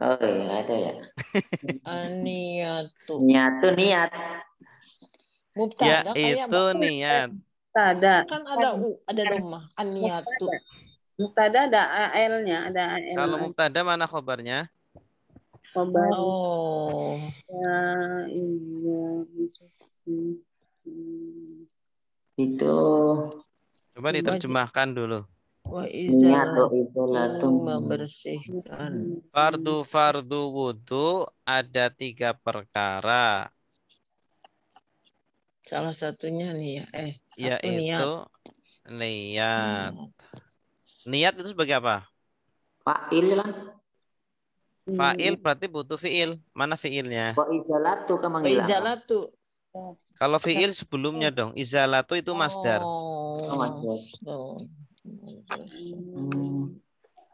Oh iya, ada ya. Aniyatu. Niyatu niat. Ya itu niat. Mubtada. Kan ada ada doma. Aniyatu. Mubtada ada AL-nya, ada AL. Kalau mubtada mana khobarnya? Khobar. Oh. Itu Coba diterjemahkan dulu. Wa niyatu izalatu izalatu. membersihkan. Fardu wudu ada 3 perkara. Salah satunya nih ya. Yaitu niat. Niat itu sebagai apa? Fa'il lah. Fa'il berarti butuh fiil. Mana fiilnya? Wa izalatu kan Wa menghilang. izalatu. Kalau fiil sebelumnya dong. Izalatu itu masdar. Oh, masdar.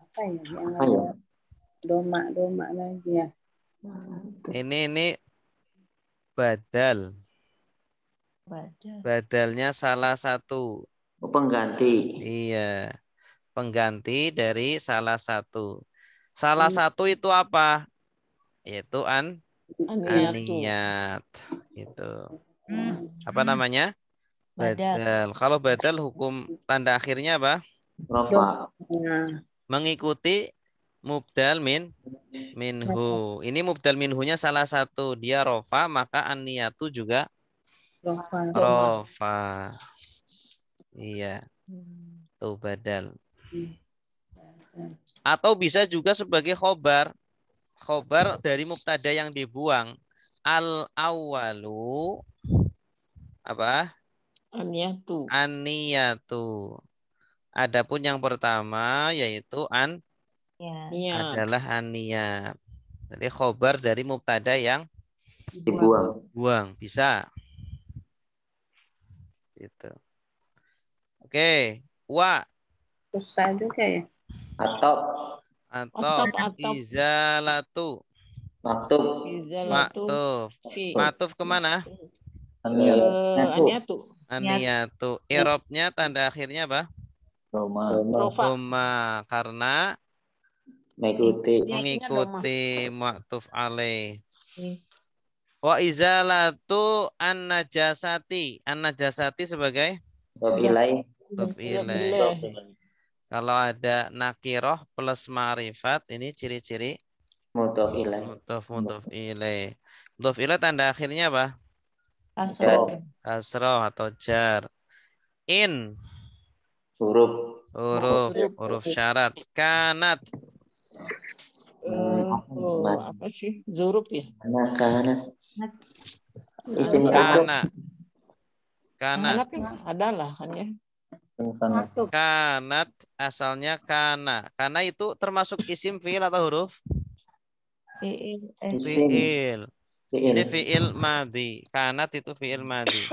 Apa ya? Apa ya? Doma lagi ya. Ini badal. Badalnya salah satu. Oh, pengganti. Iya. Pengganti dari salah satu. Salah satu itu apa? Yaitu aniyat. Gitu. Apa namanya? Badal. Kalau badal hukum tanda akhirnya apa? Rofa. Mengikuti mubdal minhu. Ini mubdal minhunya salah satu. Dia rofa, maka aniyatu juga rofa. Iya. Tuh badal. Atau bisa juga sebagai khobar. Khobar dari mubtada yang dibuang. Al-awwalu apa? Aniyatu. Adapun yang pertama yaitu adalah aniyat. Jadi khobar dari mubtada yang dibuang. Bisa. Gitu. Oke. Susah juga ya. Atop. Atop. Atop. Izalatu. Maktub. Izalatu. Maktuf. Fi. Matuf kemana? Aniatu. Aniyatu. Irobnya tanda akhirnya apa? Roma. Rofa. Doma. Karena Mengikuti. mengikuti maktuf alaih. Wa izalatu an-najasati. An-najasati sebagai Mudhof ilaih. mudhof ilaih. Kalau ada nakiroh plus ma'rifat, ini ciri-ciri Mudhof ilaih. mudhof ilaih. Mudhof ilaih tanda akhirnya apa? Kasroh. Kasroh atau jar. In. Huruf. Huruf syarat. Kanat. Apa sih? Zuruf ya? Karena. Isim maktub. Kana. Adalah kan ya. Maktub. Kanat asalnya kana. Kana itu termasuk isim fiil atau huruf? Fiil. Fiil. Ini fiil madhi. Kanat itu fiil madhi.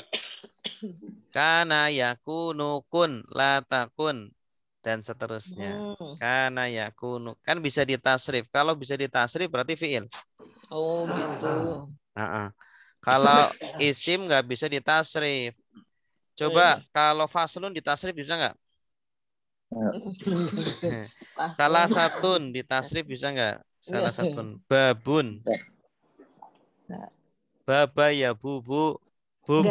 Kana yakunu kun la takun dan seterusnya. Kana yakunu kan bisa ditasrif. Kalau bisa ditasrif berarti fiil. Oh gitu. Kalau isim nggak bisa ditasrif. Coba kalau faslun ditasrif bisa nggak? Salah satun ditasrif bisa nggak? Salah satun. Babun. Baba ya bubu. Bub.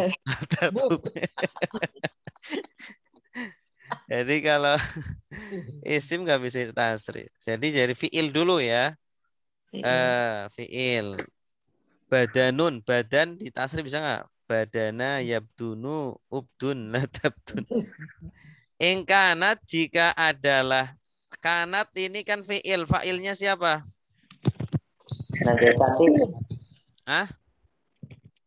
Jadi kalau isim nggak bisa ditasrif. Jadi dari fiil dulu ya. Fiil. Badanun. Badan ditasrif bisa nggak? Badana yabdunu ubdun latabdun. Ingkanat jika adalah kanat ini kan fiil. Failnya siapa? Najasati.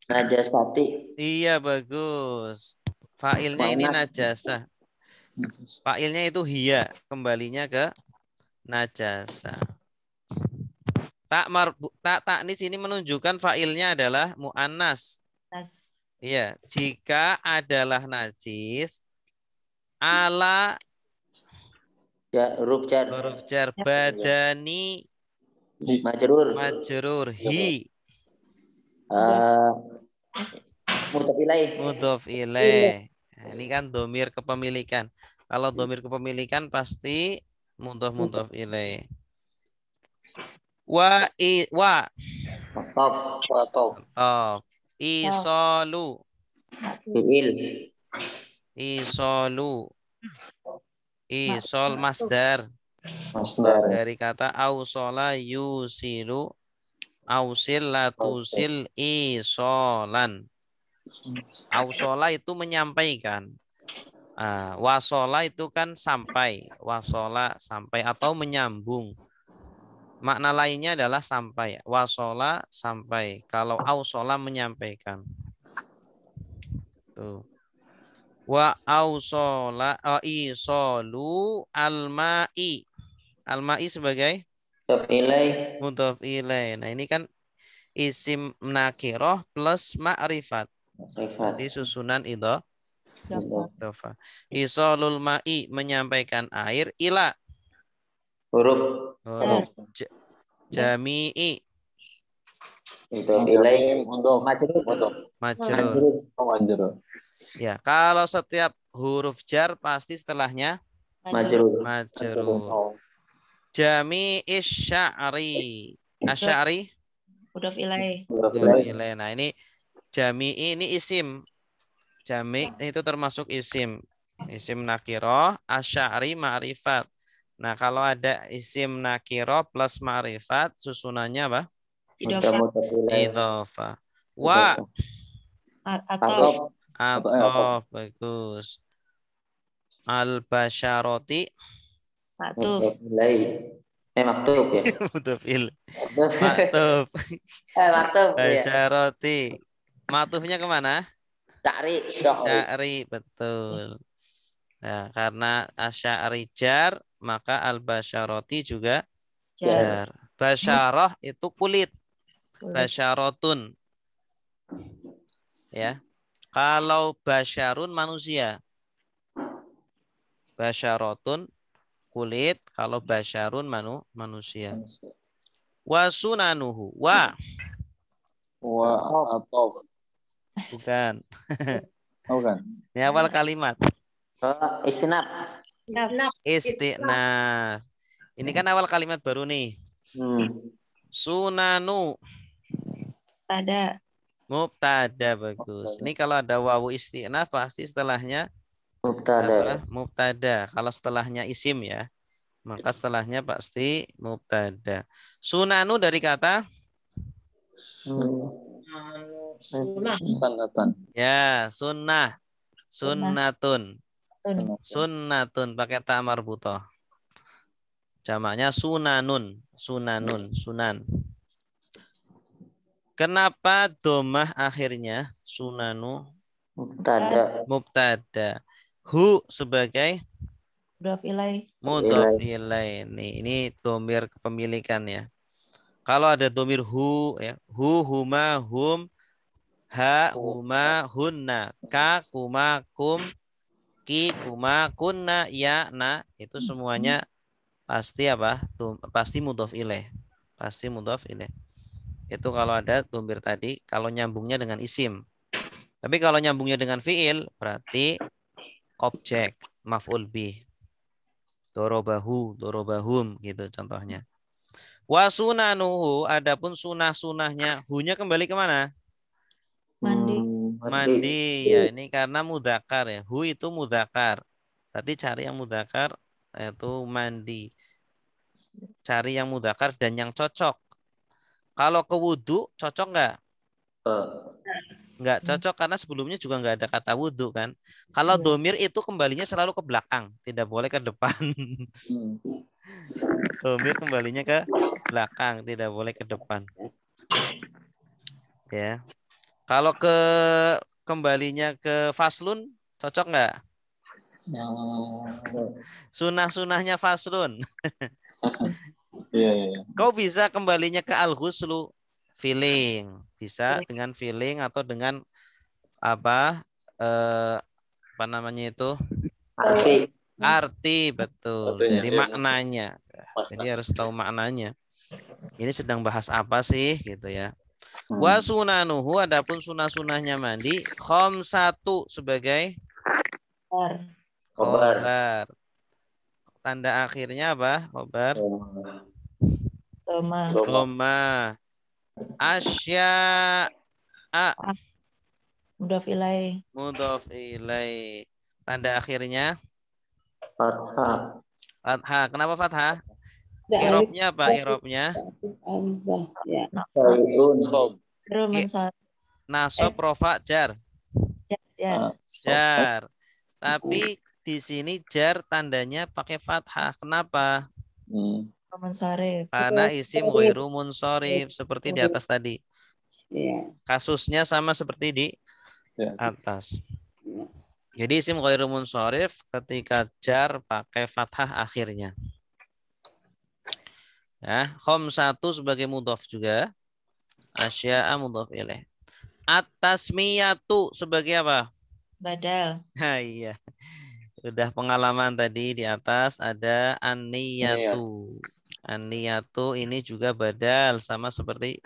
Najasati. Iya bagus. Failnya ini najasah. Failnya itu hiya. Kembalinya ke najasah. Taknis ini menunjukkan failnya adalah mu'annas. Iya, jika adalah najis ala huruf jar badani majrur hi mudhof ilaih. Nah, ini kan domir kepemilikan. Kalau domir kepemilikan pasti mudhof ilaih. Wa isolu. Isol masdar. Dari kata ausola yusilu. Ausil latusil isolan. Ausola itu menyampaikan. Wasola itu kan sampai. Wasola sampai atau menyambung. Makna lainnya adalah sampai. Wasola sampai. Kalau ausola menyampaikan. Tuh. Wa ausola isolu alma'i. Alma'i sebagai mudhof ilaih. Nah, ini kan isim nakiroh plus ma'rifat. Berarti susunan idhofah. Isolul ma'i menyampaikan air ila huruf jami'i majrur. Ya, kalau setiap huruf jar pasti setelahnya majrur. Jami'is sya'ri. Asy'ari Mudhof ilaih. Nah, ini jami'i ini isim. Jami itu termasuk isim. Isim nakiroh, asy'ari ma'rifat. Nah, kalau ada isim nakiroh plus ma'rifat, susunannya apa? Idhofah. Wa atau bagus. Al-basyaroti Maktub. Maktub ya. Maktub. Maktub. Basyaroti. Maktubnya kemana? Sya'ri. Betul. Nah, karena asy'ari jar, maka al-basyaroti juga jar. Basyarah itu kulit. Basyarotun. Ya. Kalau basyarun manusia. Basyarotun kulit, kalau basyarun manusia. Wa sunanuhu. Wa atof. bukan. Bukan. Ini awal kalimat. Istinaf. Istinaf. Ini kan awal kalimat baru nih. Sunanu. Ada. Mubtada, bagus. Ini kalau ada wawu istinaf pasti setelahnya mubtada. Kalau setelahnya isim ya, maka setelahnya pasti mubtada. Sunanu dari kata Sunnatan. ya, sunnah. Sunnatun. Tun. Sunnatun pakai ta marbuthah. Jamaknya sunanun. Sunanun, sunan. Kenapa domah akhirnya sunanu mubtada? Hu sebagai Mudhof ilaih. mudhof ilaih. Ini domir kepemilikan ya. Kalau ada domir hu ya, hu, huma, hum, ha, huma, hunna, ka, kuma, kum, ki, kuma, kunna, ya, na, itu semuanya pasti apa? Pasti mudhof ilaih. Pasti mudhof ilaih. Itu kalau ada domir tadi, kalau nyambungnya dengan isim. Tapi kalau nyambungnya dengan fiil, berarti objek, maf'ul bih. Dorobahu, dorobahum, gitu contohnya. Wa sunanuhu, adapun sunah-sunahnya, hunya kembali kemana? Mandi. Mandi, ya ini karena mudakar ya. Hu itu mudakar. Berarti cari yang mudakar, yaitu mandi. Cari yang mudakar dan yang cocok. Kalau ke wudhu, cocok nggak? Nggak cocok karena sebelumnya juga nggak ada kata wudhu kan. Kalau domir itu kembalinya selalu ke belakang, tidak boleh ke depan. Domir kembalinya ke belakang, tidak boleh ke depan. Ya. Kalau kembalinya ke faslun, cocok nggak? Sunah-sunahnya faslun. Iya. Kau bisa kembalinya ke al-ghuslu, feeling, bisa dengan feeling atau dengan apa namanya itu arti betul. Jadi maknanya. Jadi harus tahu maknanya. Ini sedang bahas apa sih gitu ya. Wa sunanuhu, adapun sunah-sunahnya mandi, khamsatu sebagai khobar. Tanda akhirnya apa? Khobar. Doma. Asya. Mudhof ilaih. Mudhof ilaih. Tanda akhirnya Fathah. fathah. Kenapa fathah? Irobnya apa? Irobnya nasab, rofa, jar. Jar. Tapi di sini jar tandanya pakai fathah. Kenapa? Karena isim ghairu munsharif seperti di atas tadi. Kasusnya sama seperti di atas. Jadi isim ghairu munsharif ketika jar pakai fathah akhirnya. Ya, khamsatu sebagai mudhof juga. Asya'a mudhof ilaih. At-tasmiyatu sebagai apa? Badal. Iya. Udah pengalaman tadi di atas ada an-niyatu. An-niyatu ini juga badal sama seperti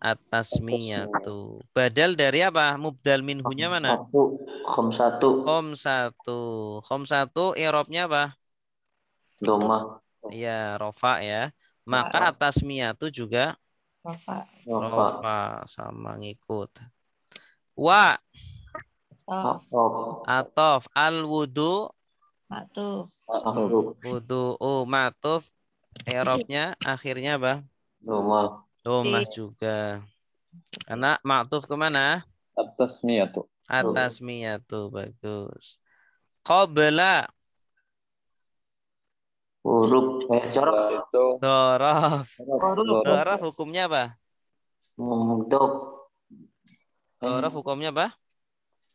at-tasmiyatu. Badal dari apa? Mubdal minhunya mana? Khamsatu. Khamsatu i'rabnya apa? Doma. Iya, rofa ya. Maka at-tasmiyatu juga rofa sama ngikut. Wa atof al-wudu wudu'u matuf i'rabnya akhirnya apa? Domah juga. Karena matuf kemana? At-tasmiyatu. At-tasmiyatu, bagus. Qabla Huruf jorok itu Dorof hukumnya apa? mudhof. Dorof hukumnya apa?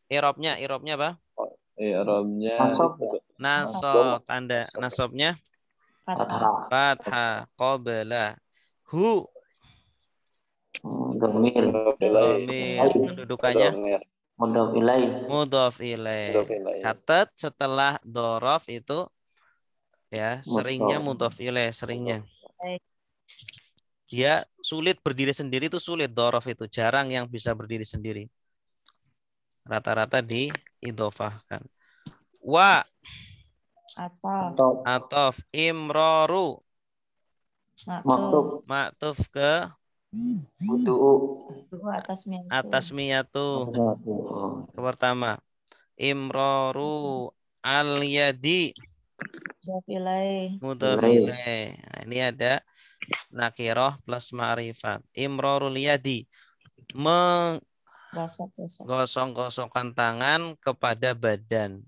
Irobnya apa? i'rabnya Nasab, tanda nasabnya fathah. Qabla hu Domir. kedudukannya Mudhof ilaih. mudhof ilaih. Catat setelah dorof itu Ya, seringnya mudhof ilaih, seringnya. Dia sulit berdiri sendiri, itu sulit. Dhorof itu jarang yang bisa berdiri sendiri. Rata-rata diidhofahkan. Wa atof imroru maktuf ke atas miyatu. Pertama imroru al yadi mudhof ilaih. Nah, ini ada nakiroh plus ma'rifat. Imrorul yadi menggosok-gosokkan tangan kepada badan.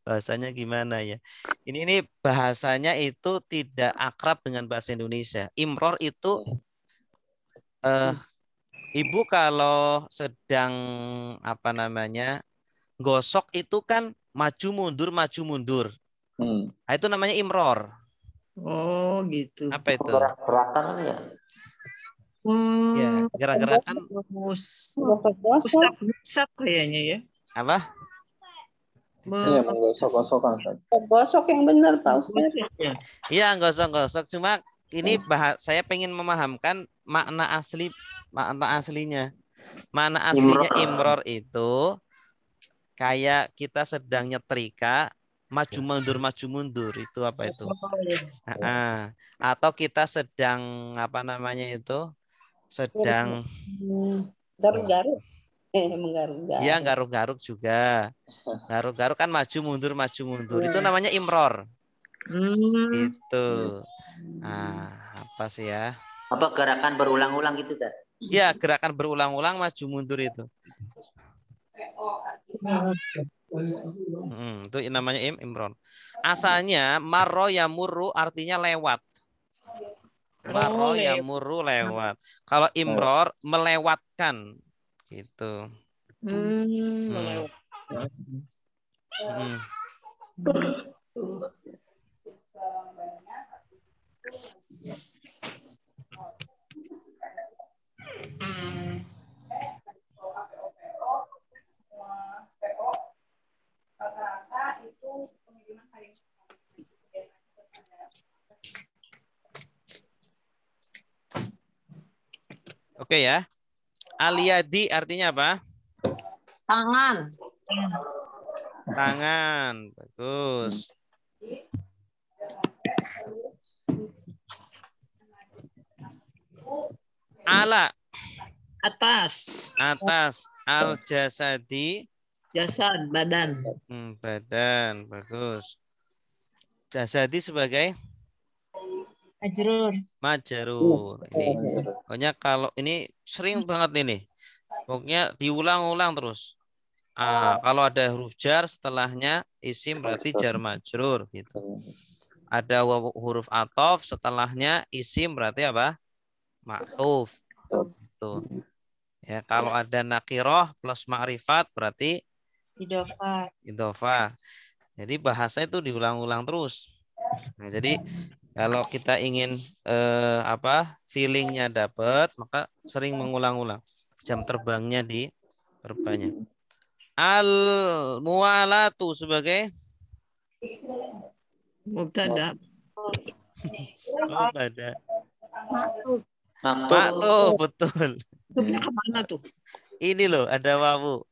Bahasanya gimana ya? Ini bahasanya itu tidak akrab dengan bahasa Indonesia. Imror itu ibu kalau sedang apa namanya gosok itu kan maju mundur maju mundur. Nah, itu namanya imror. Oh gitu. Apa itu? Gerak-gerakan ya. Ya, gerak-gerakan. Gosok kayaknya ya. Apa? Iya, menggosok-gosokkan. Gosok yang benar Pak Ustaz. Iya, gosok-gosok. Cuma ini saya pengen memahamkan makna aslinya. Makna aslinya imror itu kayak kita sedang nyetrika maju mundur itu apa itu? Atau kita sedang apa namanya itu? Sedang garuk-garuk. Menggaruk-garuk. Iya, garuk-garuk juga. Garuk-garuk kan maju mundur. Itu namanya imror. Itu. Nah, apa sih ya? Apa gerakan berulang-ulang gitu, Kak? Iya, gerakan berulang-ulang maju mundur itu. Itu namanya imron. Asalnya marro yamurru artinya lewat. Marro yamurru lewat. Kalau imror melewatkan gitu. Oke ya. Aliyadi artinya apa? Tangan. Tangan. Bagus. Ala. Atas. Al jasadi. Jasad, badan. Badan. Bagus. Jasadi sebagai? Majrur. Ini pokoknya kalau ini sering banget ini. Pokoknya diulang-ulang terus. Kalau ada huruf jar setelahnya isim berarti jar majrur gitu. Ada huruf atof setelahnya isim berarti apa? Ma'tuf. Tuh. Ya, kalau ada nakiroh plus ma'rifat berarti idhofah. Jadi bahasa itu diulang-ulang terus. Nah, jadi kalau kita ingin feelingnya dapat, maka sering mengulang-ulang. Jam terbangnya diperbanyak. Al-muwalatu sebagai mubtada. Mubtada. Maktuf, betul. Maktufnya kemana tuh? Ini loh, ada wawu.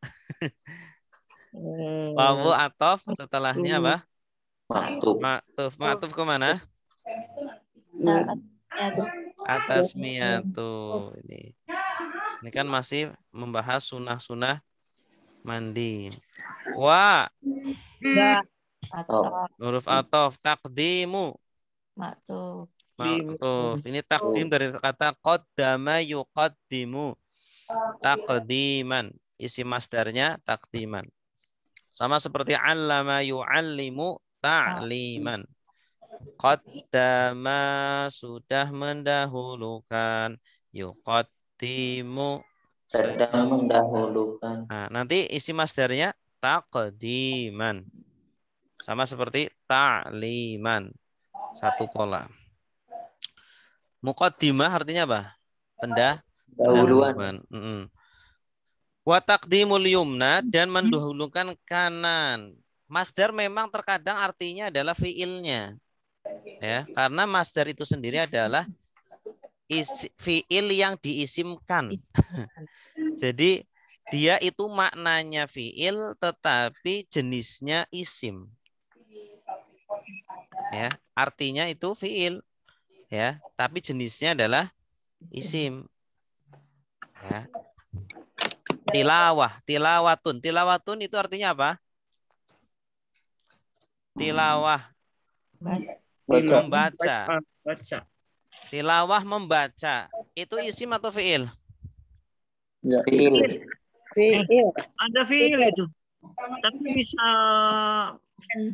Wawu atof setelahnya apa? Maktuf kemana? Atas miyatu. Ini kan masih membahas sunah-sunah mandi. Wa. Huruf atof. Takdimu. Maktuf. Ini takdim dari kata qaddama yuqaddimu. Takdiman. Isi masdarnya takdiman. Sama seperti allama yu'allimu ta'liman. Qaddama sudah mendahulukan. Yuqaddimu sedang mendahulukan. Nah, nanti isi masdarnya taqdiman. Sama seperti ta'liman. Satu pola. Muqaddimah artinya apa? Pendahuluan. Wa taqdimul yumna dan mendahulukan kanan. Masdar memang terkadang artinya adalah fiilnya. Ya, karena masdar itu sendiri adalah fiil yang diisimkan. Jadi dia itu maknanya fiil tetapi jenisnya isim. Ya, artinya itu fiil. Ya, tapi jenisnya adalah isim. Ya. Tilawatun. Tilawatun itu artinya apa? Tilawah. Membaca. Baca. Tilawah membaca. Itu isim atau fiil? Ya. Fiil. Fiil. Ada fiil itu. Tapi bisa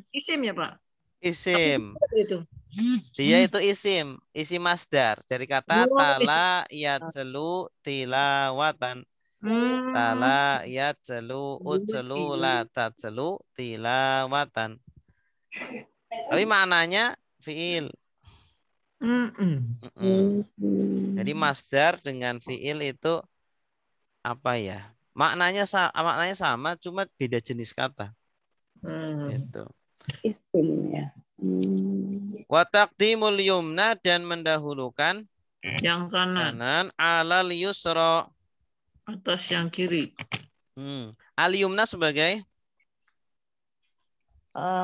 isim ya, Pak? Isim. Itu. Dia itu isim. Isim masdar. Dari kata tala yatlu tilawatan. Tala yatlu utlu la tatlu tilawatan. Tapi maknanya fiil. Jadi masdar dengan fiil itu apa ya? Maknanya sama, cuma beda jenis kata. Gitu. Isim ya. Wa taqdimul yumna dan mendahulukan Yang kanan alal yusra atas yang kiri. Al yumna sebagai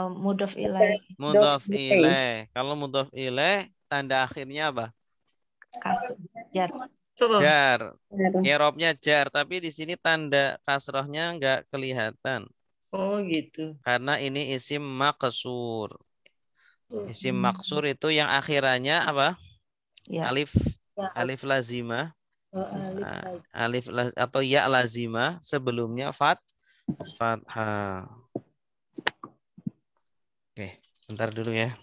Mudhof ilaih. mudhof ilaih. Kalau mudhof ilaih tanda akhirnya apa? Jar. Jar. I'rabnya jar, tapi di sini tanda kasrohnya enggak kelihatan. Oh gitu. Karena ini isim maqsur. Isim maqsur itu yang akhirannya apa? Ya. Alif lazimah. Atau ya lazimah, sebelumnya fathah. Oke, bentar dulu ya.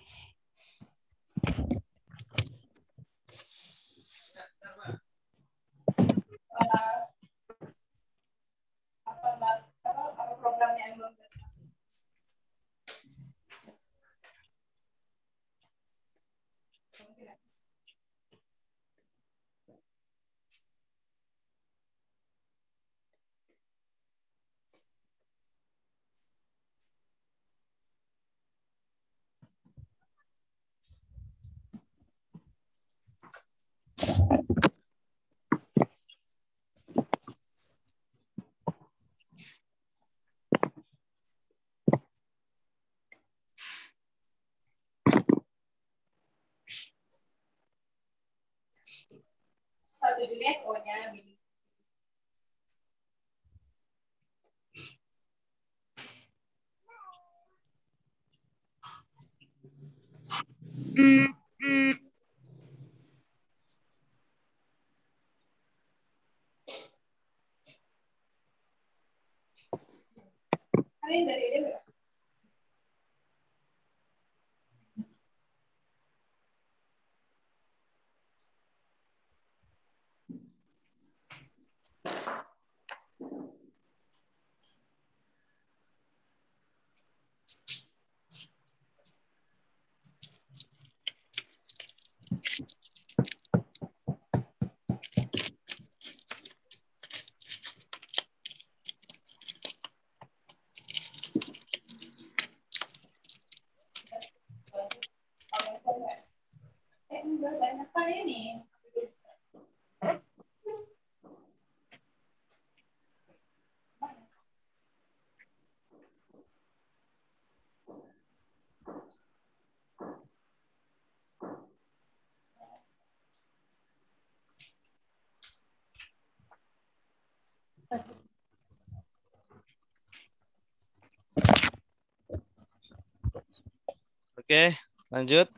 Oke, lanjut.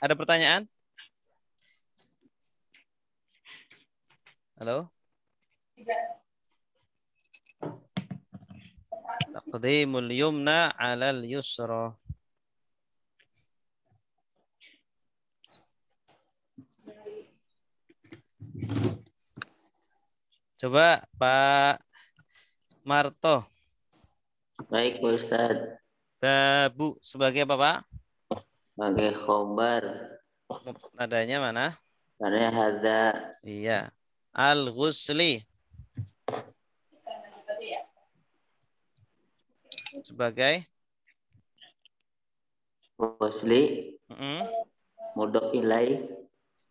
Ada pertanyaan? Halo? Taqdimul yumna 'alal yusra. Coba Pak Marto. Baik, Pak Ustadz. Babu sebagai apa, Pak? Sebagai khobar. Nadanya mana? Karena hadza. Iya. Al-ghusli. sebagai Wasli. Mudhof ilai.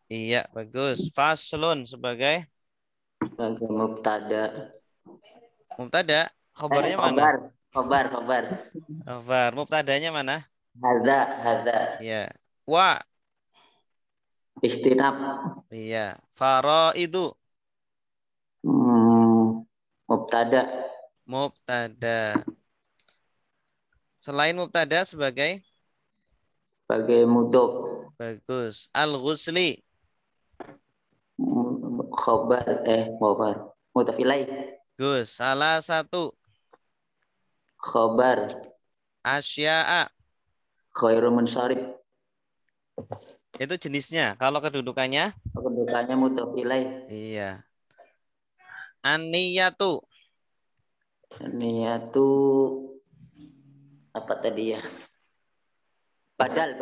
Iya, bagus. Faslun sebagai Sebagai mubtada. mubtada. Khobarnya mana? Khobar. Khobar. Mubtadanya mana? Hadza. Iya. Wa. Istinab. Iya. Faraidu. Mubtada. Mubtada. Selain mubtada sebagai Mudhof. bagus. Al-ghusli. Khobar. Mudhof ilai. Gus. Salah satu. Khobar. Asya'a. Khairu munsharif. Itu jenisnya. Kalau kedudukannya? Kedudukannya mudhof ilai. Iya. An-niyatu. Niyatu apa tadi ya? Badal.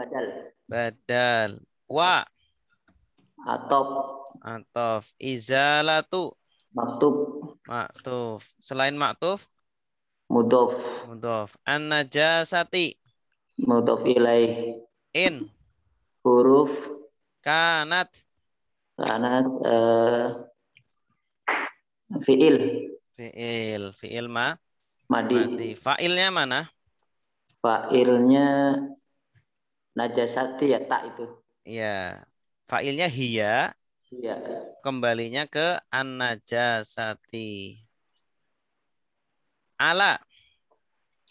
Badal. Wa. Atof. Izalatu. Maktub. Selain maktuf? Mudhof. An-najasati. Mudhof ilai. In. Huruf. Kanat. Fiil. Fiil Madi. Fa'ilnya mana? Fa'ilnya najasati ya, tak itu. Iya. Fa'ilnya hiya. Iya. Kembalinya ke an-najasati. Ala.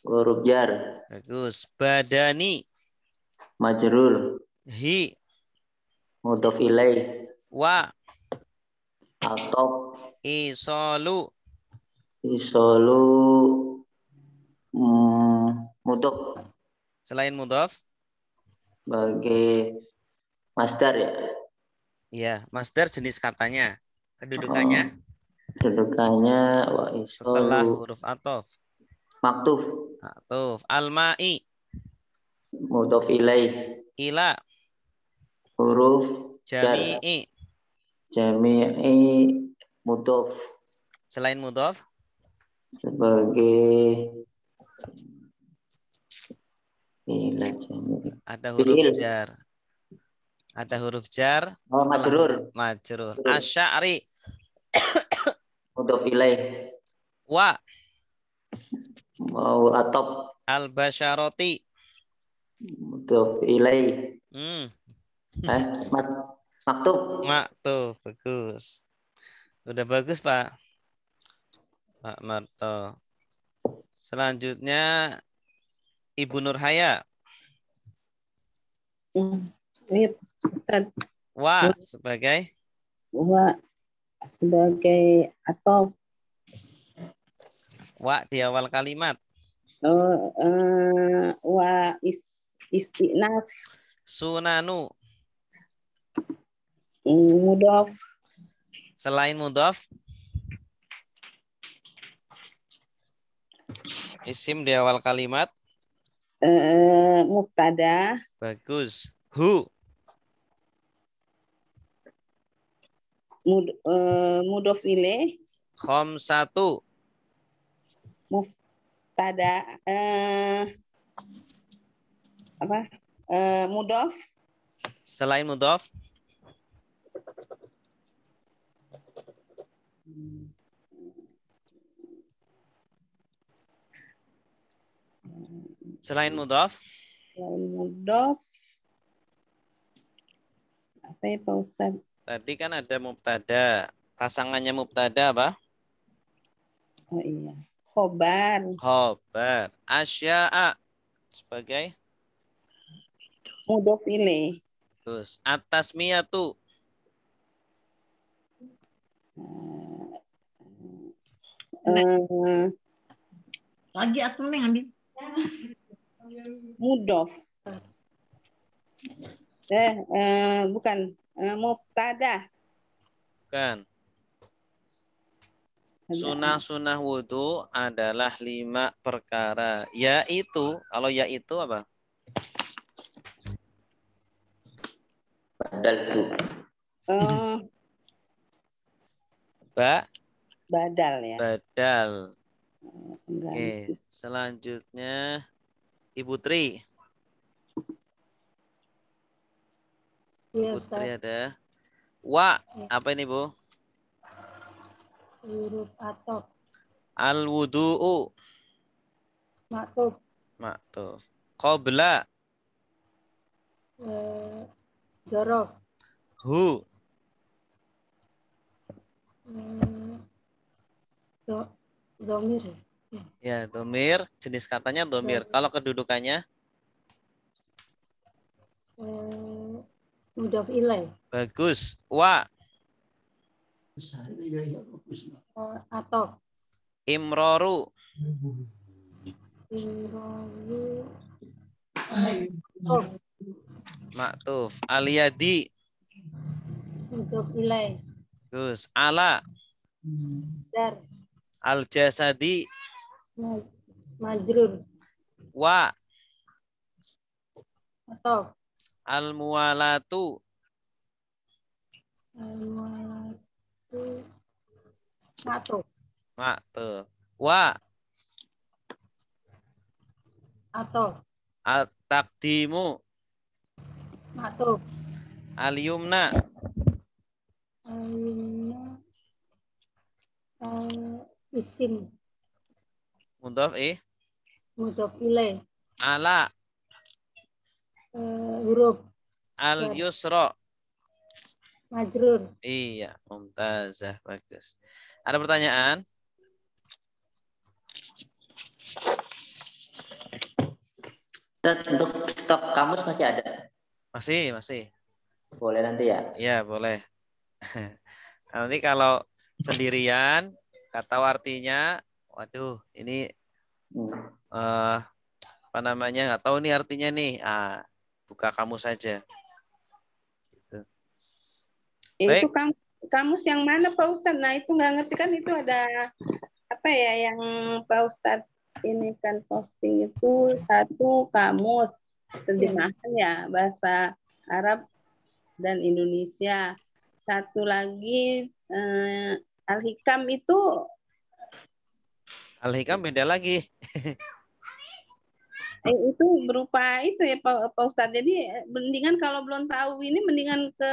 Huruf jar. Bagus. Badani. Majrur. Hi. Mudhof ilai. Wa. Atof. Isolu. Mudhof. Selain mudhof? Sebagai masdar ya. Iya, masdar jenis katanya. Kedudukannya? Kedudukannya wa Setelah isolu. huruf atof. Maktuf. Al-ma'i. Mudhof ilai. Ila. Huruf jar. Jami'i mudhof. Selain mudhof? Sebagai ila jami'i. Ada huruf jar. Majrur. Asy'ari. Mudhof ilai. Wa. Atof. Al-basyarati. Mudhof ilai. Maktub. Bagus. Udah bagus, Pak Marto. Selanjutnya Ibu Nurhaya. Iya, Ustaz. Wa sebagai atau wa di awal kalimat. Istinaf. Sunanu. Mudhof. Selain mudhof? Isim di awal kalimat. Mubtada. Bagus. Hu. Mudhof ilaih. Khamsatu. Mubtada. Mudhof. Selain mudhof? Selain mudhof? Apa ya Pak Ustaz? Tadi kan ada mubtada. Pasangannya mubtada apa? Oh iya. Khobar. Asya'a sebagai mudhof ilaih. Terus at-tasmiyatu. Lagi aku nih ambil. Mudhof. Bukan. Mubtada. Bukan. Sunah-sunah wudhu adalah 5 perkara. Yaitu, kalau yaitu apa? Badal ya. Badal. Oke, selanjutnya Ibu Tri. Iya, Ibu Tri Ustaz. ada. Wa, Ya. apa ini Bu? Huruf atop. Al-wudu'u. Maktub. Maktuf. Qabla. Jorok. Hu. Domir. Ya, domir. Jenis katanya domir. Kalau kedudukannya? Mudhof ilaih. Bagus. Wa. Atop. Imroru. Imroru. Maktuf. Aliyadi. Mudhof ilaih. Bagus. Ala. Dar. Al-jasadi. Majrur. Wa. Atop. Al-muwalatu. Maktub. Maktuf. Wa. Atop. At-taqdimu. Maktub. Al-yumna. Isim. Mudhof Mudhof ilaih. ala. Huruf. Al-yusra. Majrur. Iya, mumtazah, bagus. Ada pertanyaan? Ustaz, untuk stok kamus masih ada? Masih. Boleh nanti ya? Iya, boleh. Nanti kalau sendirian, nggak tahu artinya, waduh, ini apa namanya, nggak tahu nih artinya nih. Buka kamus saja. Gitu. Itu kamus yang mana Pak Ustadz? Nah itu nggak ngerti kan, itu ada apa ya yang Pak Ustadz ini kan posting itu satu kamus terjemahan ya bahasa Arab dan Indonesia. Satu lagi Al-Hikam itu. Al-Hikam beda lagi. Itu berupa itu ya Pak Ustadz. Jadi mendingan kalau belum tahu ini mendingan ke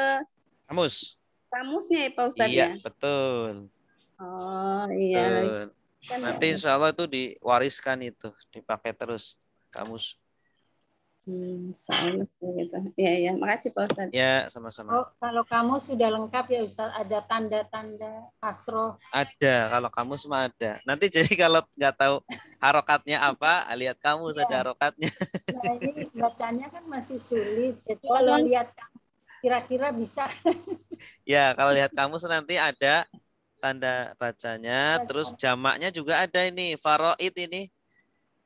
kamusnya ya Pak Ustadz iya, ya. Betul. Oh iya. Betul. Nanti insya Allah itu diwariskan, itu dipakai terus kamus. Insya Allah gitu. Ya, makasih Pak Ustadz. Ya, sama-sama. Oh, kalau kamu sudah lengkap ya Ustadz, ada tanda-tanda kasroh. Ada, kalau kamus mah ada. Nanti jadi kalau nggak tahu harokatnya apa, lihat kamus ada harokatnya. Nah ini bacanya kan masih sulit, jadi kalau lihat kira-kira bisa. Ya, kalau lihat kamus nanti ada tanda bacanya, terus jamaknya juga ada ini, faroid ini.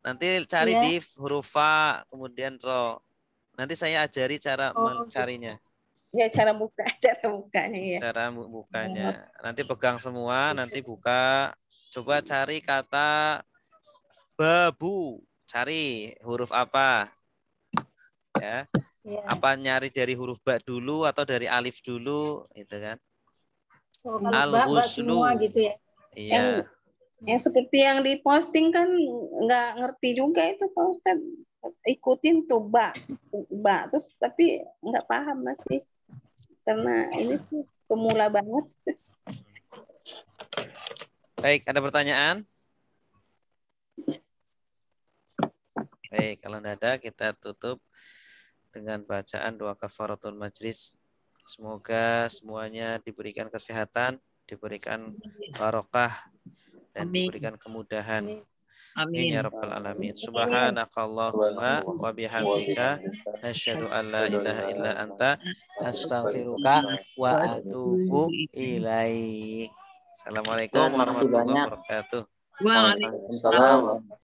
Nanti cari di huruf fa, kemudian ro. Nanti saya ajari cara mencarinya. Ya, cara bukanya ya. Cara bukanya. Nanti pegang semua, nanti buka. Coba cari kata babu. Cari huruf apa? Ya. Apa nyari dari huruf ba dulu atau dari alif dulu, gitu kan? Al-ghuslu gitu ya. Iya. Yang seperti yang diposting kan nggak ngerti juga itu Pak Ustadz. Ikutin tuh ba terus tapi nggak paham masih karena ini sih pemula banget. Baik, ada pertanyaan? Baik, kalau tidak ada kita tutup dengan bacaan doa kafaratul majlis. Semoga semuanya diberikan kesehatan, diberikan barokah, dan diberikan kemudahan. Amin ya rabbal alamin. Subhanakallahumma wa bihamdika asyhadu an la ilaha illa anta astaghfiruka wa atubu ilaik. Assalamualaikum warahmatullahi wabarakatuh. Waalaikumsalam.